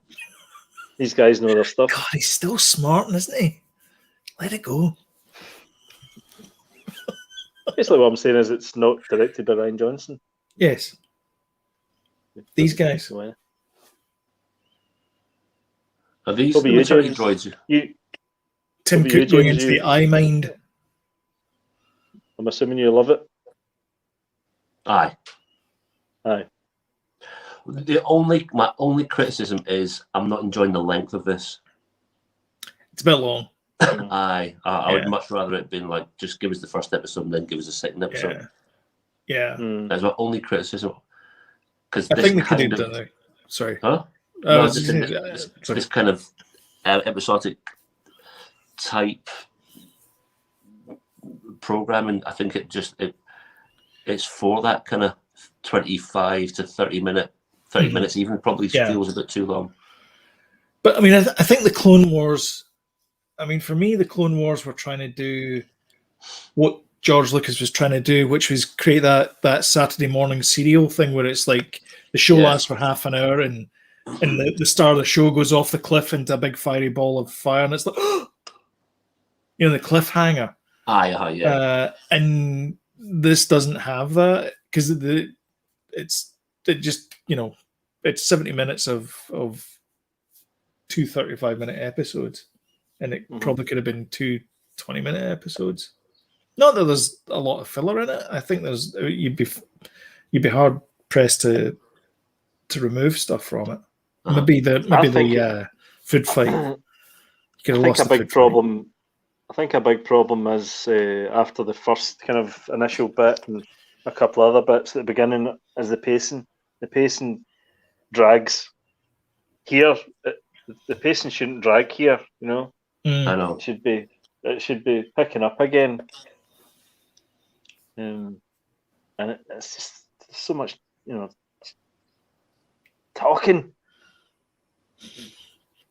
these guys know their stuff. God, he's still smarting, isn't he? Let it go. Basically, what I'm saying is it's not directed by Ryan Johnson. Yes, these guys. So, Are these Toby the military James. droids? Tim Toby Cook going James, into the eye mind. I'm assuming you love it. Aye. Aye. My only criticism is I'm not enjoying the length of this. It's a bit long. I would Yeah. much rather it been like just give us the first episode and then give us a second episode. Yeah. Hmm. That's my only criticism. Because I think they could have done it. Sorry. Huh? I No, was this, just this, saying- this, sorry. this kind of episodic type programming. I think it's for that kind of 25 to 30 minutes even probably feels a bit too long. But I mean, I think the Clone Wars. I mean, for me, the Clone Wars were trying to do what George Lucas was trying to do, which was create that Saturday morning serial thing where it's like the show lasts for half an hour and the star of the show goes off the cliff into a big fiery ball of fire, and it's like, you know, the cliffhanger. And this doesn't have that because it's 70 minutes of 2 35-minute episodes, and it probably could have been 2 20-minute episodes. Not that there's a lot of filler in it. I think you'd be hard pressed to remove stuff from it. Maybe the food fight. I think a big problem. I think a big problem is after the first kind of initial bit and a couple other bits at the beginning is the pacing. The pacing drags. Here, the pacing shouldn't drag here. You know, I know it should be picking up again. And it's just so much, talking.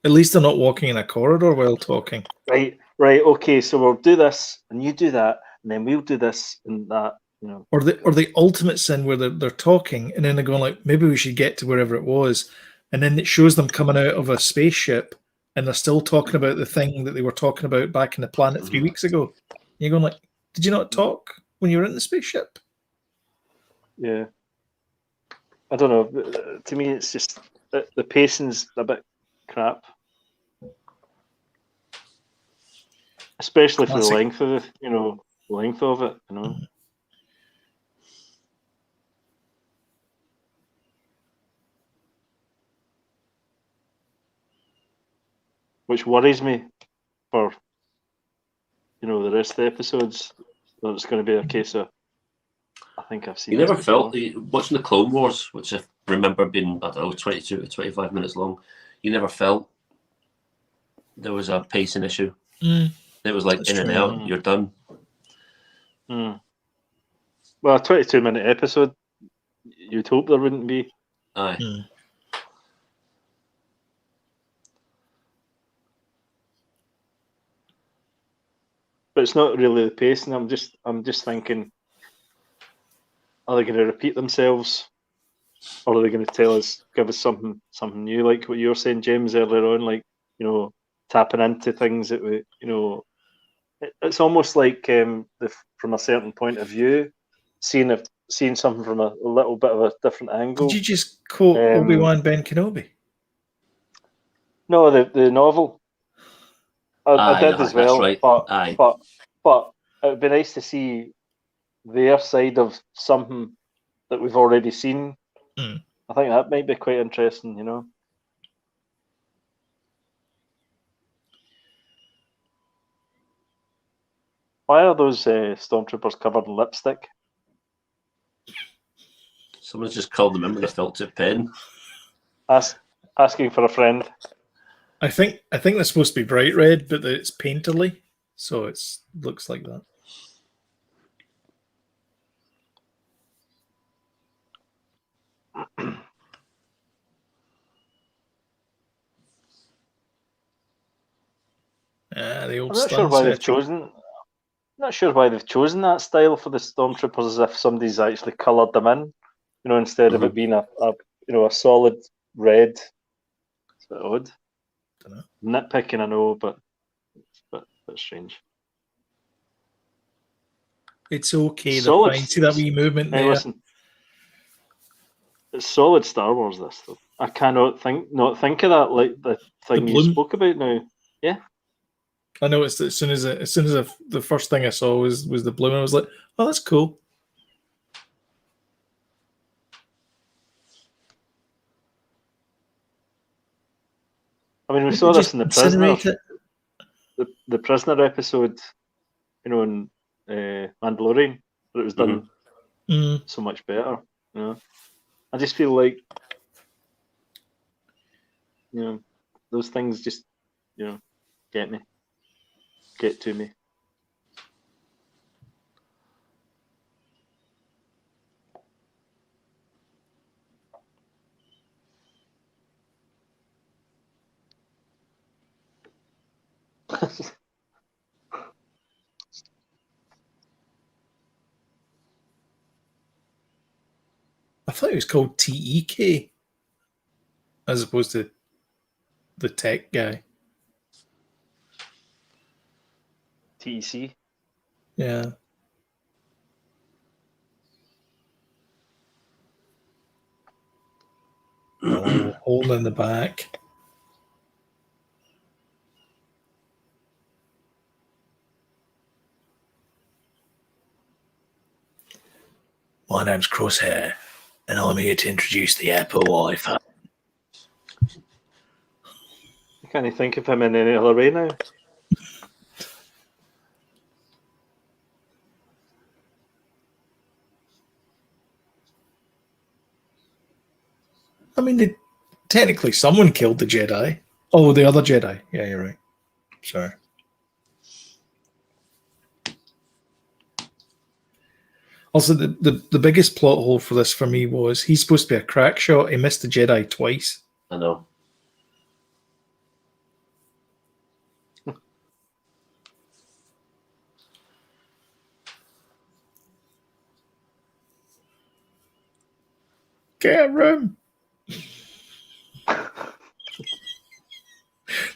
At least they're not walking in a corridor while talking. Right. Okay, so we'll do this, and you do that, and then we'll do this and that. Or the ultimate sin where they're talking, and then they're going like, maybe we should get to wherever it was, and then it shows them coming out of a spaceship, and they're still talking about the thing that they were talking about back in the planet 3 weeks ago. And you're going like, did you not talk when you were in the spaceship? Yeah. I don't know. To me, it's just the pacing's a bit crap, especially for the length of it. Length of it. Which worries me for the rest of the episodes. That it's going to be a case of. I think I've seen. You never felt watching the Clone Wars, which I remember being 22 to 25 minutes long. You never felt there was a pacing issue. It was like in and out. You're done. Well, a 22-minute episode. You'd hope there wouldn't be. Aye. But it's not really the pacing. I'm just thinking. Are they going to repeat themselves, or are they going to give us something new, like what you were saying, James, earlier on, like tapping into things that we, it's almost like from a certain point of view, seeing something from a little bit of a different angle. Did you just quote Obi-Wan Ben Kenobi? No, the novel. I did as well, right. but it would be nice to see their side of something that we've already seen. I think that might be quite interesting, Why are those stormtroopers covered in lipstick? Someone's just called them in with a felt tip pen. Asking for a friend. I think they're supposed to be bright red, but it's painterly, so it looks like that. The old. I'm not sure why they've chosen. Not sure why they've chosen that style for the stormtroopers, as if somebody's actually coloured them in, instead of it being a solid red. It's a bit odd. Dunno. Nitpicking, I know, but it's a bit strange. It's okay. Solid. See that wee movement there. Listen, it's solid Star Wars. This though, I cannot think of that like the thing you spoke about now. Yeah. I noticed that as soon as the first thing I saw was the bloom, I was like, "Oh, that's cool." I mean, we saw this in the Prisoner, the Prisoner episode, in Mandalorian, but it was done so much better. I just feel like, those things just, get me. get to me. I thought it was called TEK as opposed to the tech guy. TEC. Yeah. Oh, hole in the back. My name's Crosshair, and I'm here to introduce the Apple iPhone. I can't think of him in any other way now. I mean, technically, someone killed the Jedi. Oh, the other Jedi. Yeah, you're right. Sorry. Also, the biggest plot hole for this for me was he's supposed to be a crack shot. He missed the Jedi twice. I know. Get a room.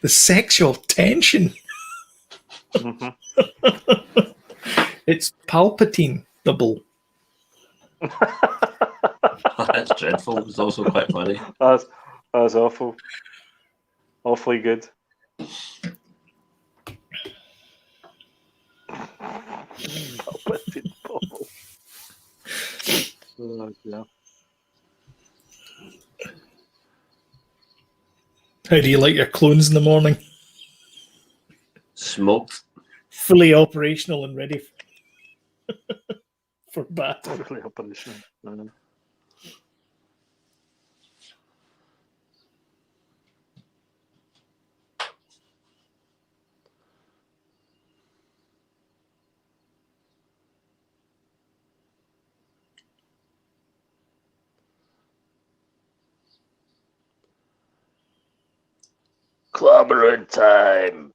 The sexual tension. Mhm. It's Palpatine double. That's dreadful. It's also quite funny. That's awful. Awfully good. Palpatine bubble. Oh, yeah. How do you like your clones in the morning? Smoked. Fully operational and ready for battle. Really operational. Clobbering time.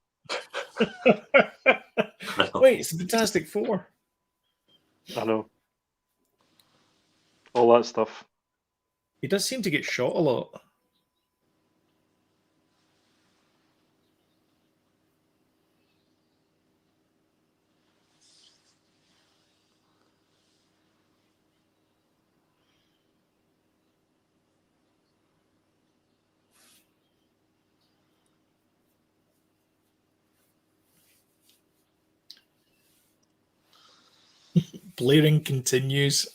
Wait, it's the Fantastic Four. I know. All that stuff. He does seem to get shot a lot. Blaring continues.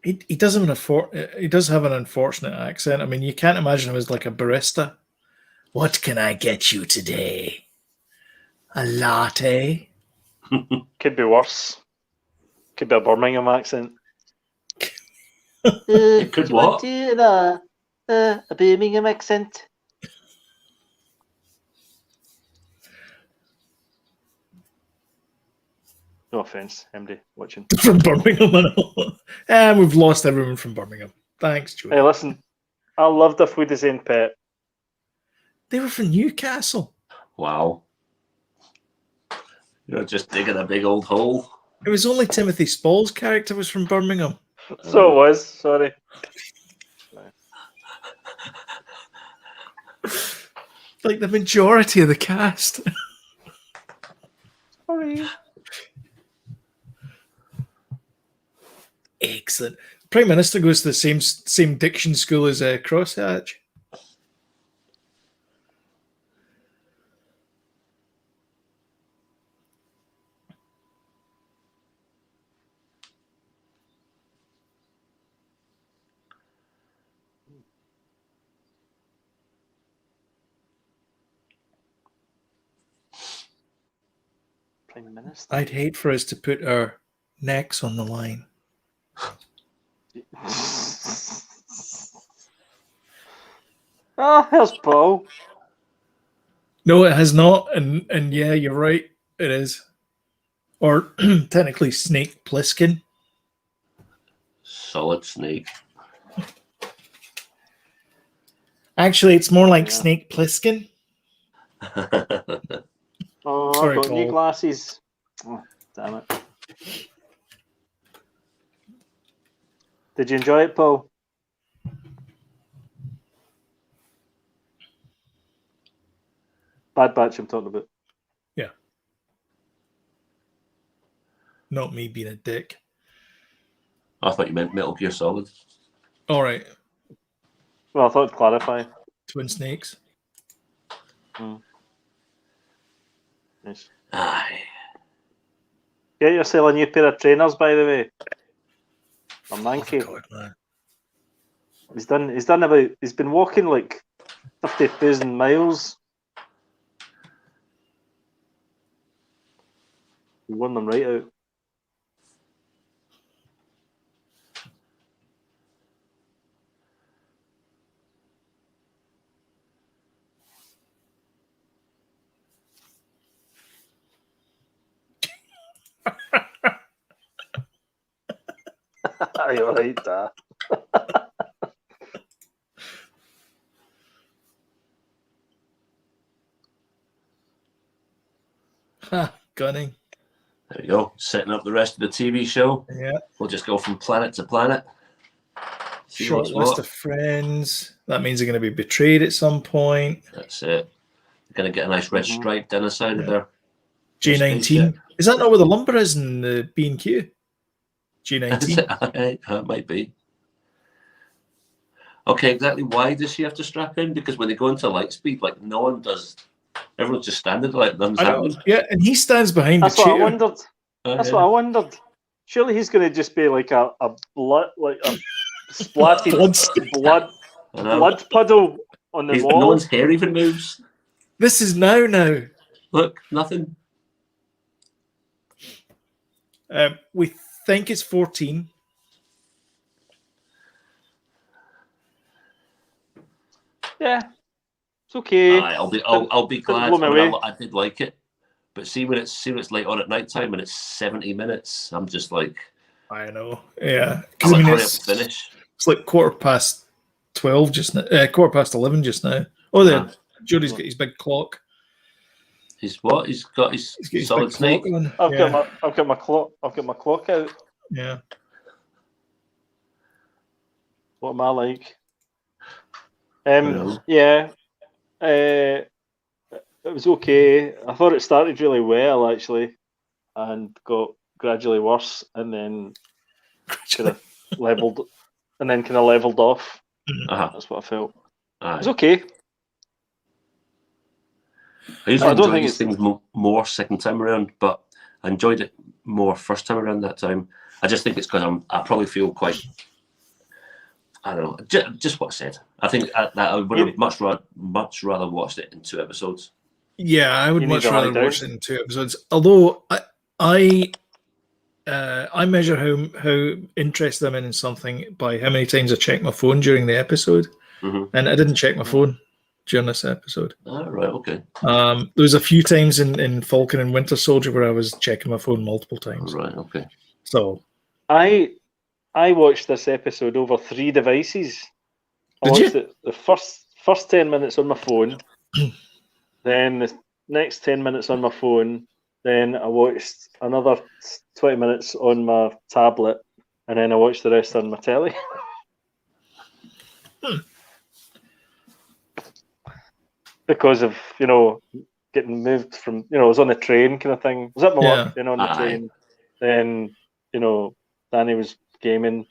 He does have he does have an unfortunate accent. I mean, you can't imagine him as like a barista. What can I get you today? A latte? Could be worse. Could be a Birmingham accent. It could what? A Birmingham accent. No offense, MD, watching. From Birmingham, I know. And we've lost everyone from Birmingham. Thanks, Joe. Hey, listen, I loved a food design pet. They were from Newcastle. Wow. You're just digging a big old hole. It was only Timothy Spall's character was from Birmingham. So it was, sorry. Like the majority of the cast. Sorry. Excellent. Prime Minister goes to the same diction school as Crosshatch. Prime Minister. I'd hate for us to put our necks on the line. Ah, here's Paul. No, it has not, and yeah, you're right. It is, or technically Snake Plissken. Solid Snake. Actually, it's more like Yeah. Snake Plissken. Oh, Sorry, I've got new Paul. glasses. Oh, damn it. Did you enjoy it, Paul? Bad Batch I'm talking about. Not me being a dick. I thought you meant Metal Gear Solid. All right, Well, I thought to clarify. Twin Snakes. Nice. Aye. Get yourself a new pair of trainers, by the way. For Mankey. Oh, God, man. He's been walking like 50,000 miles. He won them right out. You're right, Da. Ha, gunning. There we go. Setting up the rest of the TV show. Yeah. We'll just go from planet to planet. See Short what's list what. of friends. That means they're going to be betrayed at some point. That's it. Going to get a nice red stripe down the side of their J19. Is that not where the lumber is in the B&Q? J19. That might be. Okay, exactly. Why does she have to strap in? Because when they go into light speed, like no one does. Everyone's just standing there like nothing's happened. Yeah, and he stands behind That's the what I chair. wondered. That's what I wondered. Surely he's going to just be like a blood, like a splatted blood puddle on the wall. No one's hair even moves. This is now. Look, nothing. We think it's 14. Yeah, it's okay. I'll be glad. blow me away. I did like it, but see when it's late on at night time and it's 70 minutes, I'm just like, I know. Yeah, I'm like, hurry up it's and finish. It's like 12:15 just now. 11:15 just now. Oh, there. Jody's got his big clock. He's what? He's got his solid big snake. clock on. I've got my clock. I've got my clock out. Yeah. What am I like? Well. Yeah. It was okay. I thought it started really well actually, and got gradually worse, and then kind of leveled off. Uh-huh. That's what I felt. Aye. It was okay. I usually I don't enjoy think these things more second time around, but I enjoyed it more first time around that time. I just think it's because I probably feel quite, I don't know, just what I said. I think I would have much rather watched it in 2 episodes. Yeah, I would You much need to rather lie watch it in 2 episodes. Although I measure how interested I'm in something by how many times I check my phone during the episode, and I didn't check my phone during this episode. Oh, right, okay. There was a few times in Falcon and Winter Soldier where I was checking my phone multiple times. Right, okay. So I watched this episode over 3 devices. I watched it the first 10 minutes on my phone, then the next 10 minutes on my phone, then I watched another 20 minutes on my tablet, and then I watched the rest on my telly. Because of, getting moved from, I was on the train kind of thing. I was at my work, on the train. Then, Danny was gaming,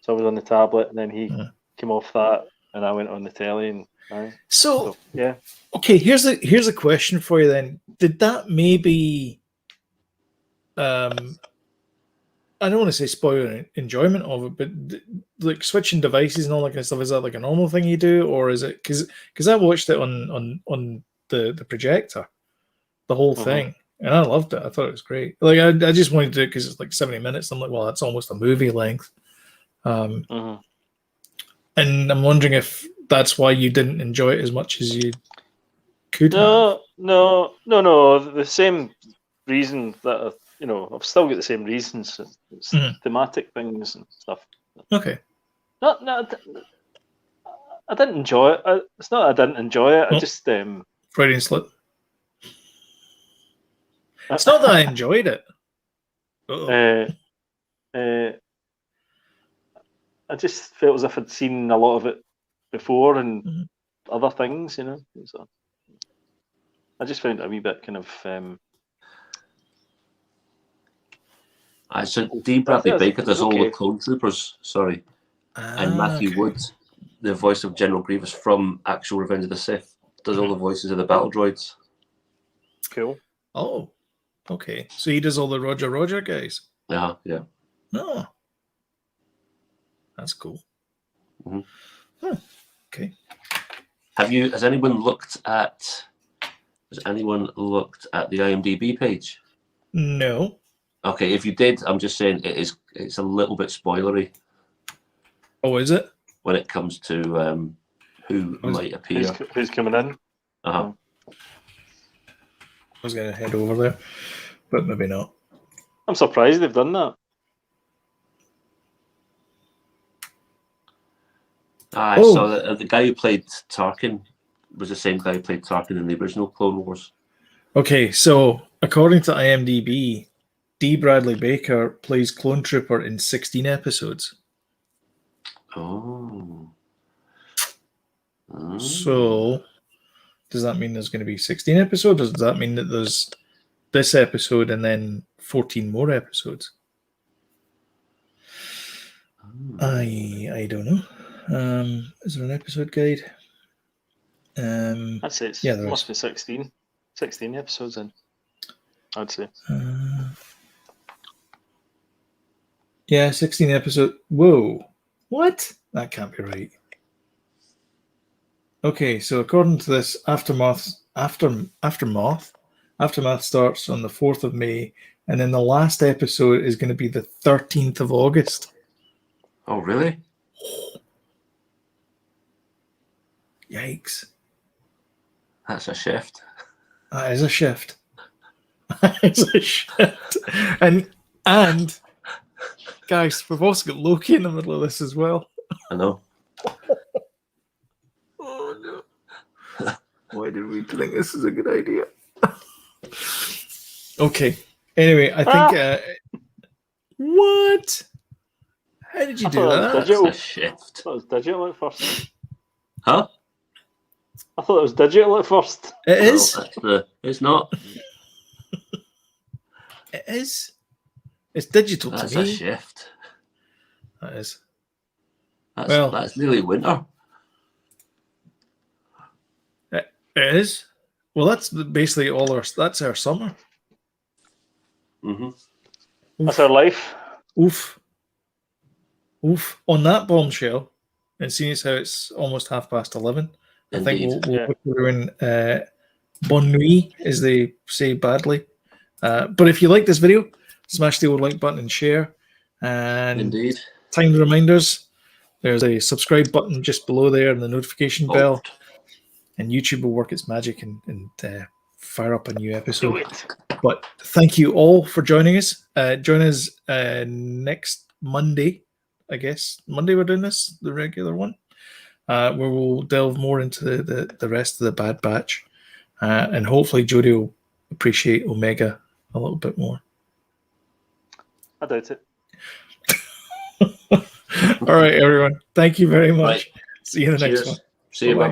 so I was on the tablet, and then he came off that, and I went on the telly. And So yeah. Okay, here's a question for you then. Did that maybe I don't want to say spoil enjoyment of it, but like switching devices and all that kind of stuff, is that like a normal thing you do, or is it because I watched it on the projector, the whole thing, And I loved it. I thought it was great. Like I just wanted to do it because it's like 70 minutes. I'm like, well, that's almost a movie length. And I'm wondering if that's why you didn't enjoy it as much as you could have. No. The same reason that I've still got the same reasons. It's thematic things and stuff. Okay. No, I didn't enjoy it. It's not that I didn't enjoy it. I just Freudian slip. It's not that I enjoyed it. I just felt as if I'd seen a lot of it before and other things, So I just found it a wee bit kind of. So D. Bradley Baker does all the clone troopers. Sorry, and Matthew Wood, the voice of General Grievous from actual Revenge of the Sith, does all the voices of the battle droids. Cool. Oh, okay. So he does all the Roger guys. Yeah. Oh, that's cool. Okay. Has anyone looked at the IMDb page? No. Okay, if you did, I'm just saying it's a little bit spoilery. Oh, is it? When it comes to who might appear. Who's coming in? I was going to head over there, but maybe not. I'm surprised they've done that. So the guy who played Tarkin was the same guy who played Tarkin in the original Clone Wars. Okay, so according to IMDb, D. Bradley Baker plays Clone Trooper in 16 episodes. Oh. So, does that mean there's going to be 16 episodes? Or does that mean that there's this episode and then 14 more episodes? I don't know. Is there an episode guide? I'd say it must be 16 episodes in. I'd say. Yeah, 16 episodes. Whoa. What? That can't be right. Okay, so according to this, Aftermath starts on the 4th of May, and then the last episode is going to be the 13th of August. Oh, really? Yikes. That's a shift. That is a shift. That is a shift. And guys, we've also got Loki in the middle of this as well. I know. Oh no. Why did we think this is a good idea? Okay. Anyway, I think what? How did you do that? That's a shift. I thought it was digital at first. Huh? I thought it was digital at first. It is. It's not. It is. It's digital to me. That's a shift. That is. That's nearly winter. It is. Well, that's basically that's our summer. Mm-hmm. That's our life. Oof. On that bombshell, and seeing as how it's almost 11:30, I think we'll put her in bonne nuit, as they say badly. But if you like this video, smash the old like button and share. And indeed, timed reminders. There's a subscribe button just below there and the notification bell. And YouTube will work its magic and fire up a new episode. But thank you all for joining us. Join us next Monday, I guess. Monday we're doing this, the regular one, where we'll delve more into the rest of the Bad Batch. And hopefully Jodie will appreciate Omega a little bit more. I doubt it. All right, everyone. Thank you very much. Right. See you in the next one. See you. Bye-bye.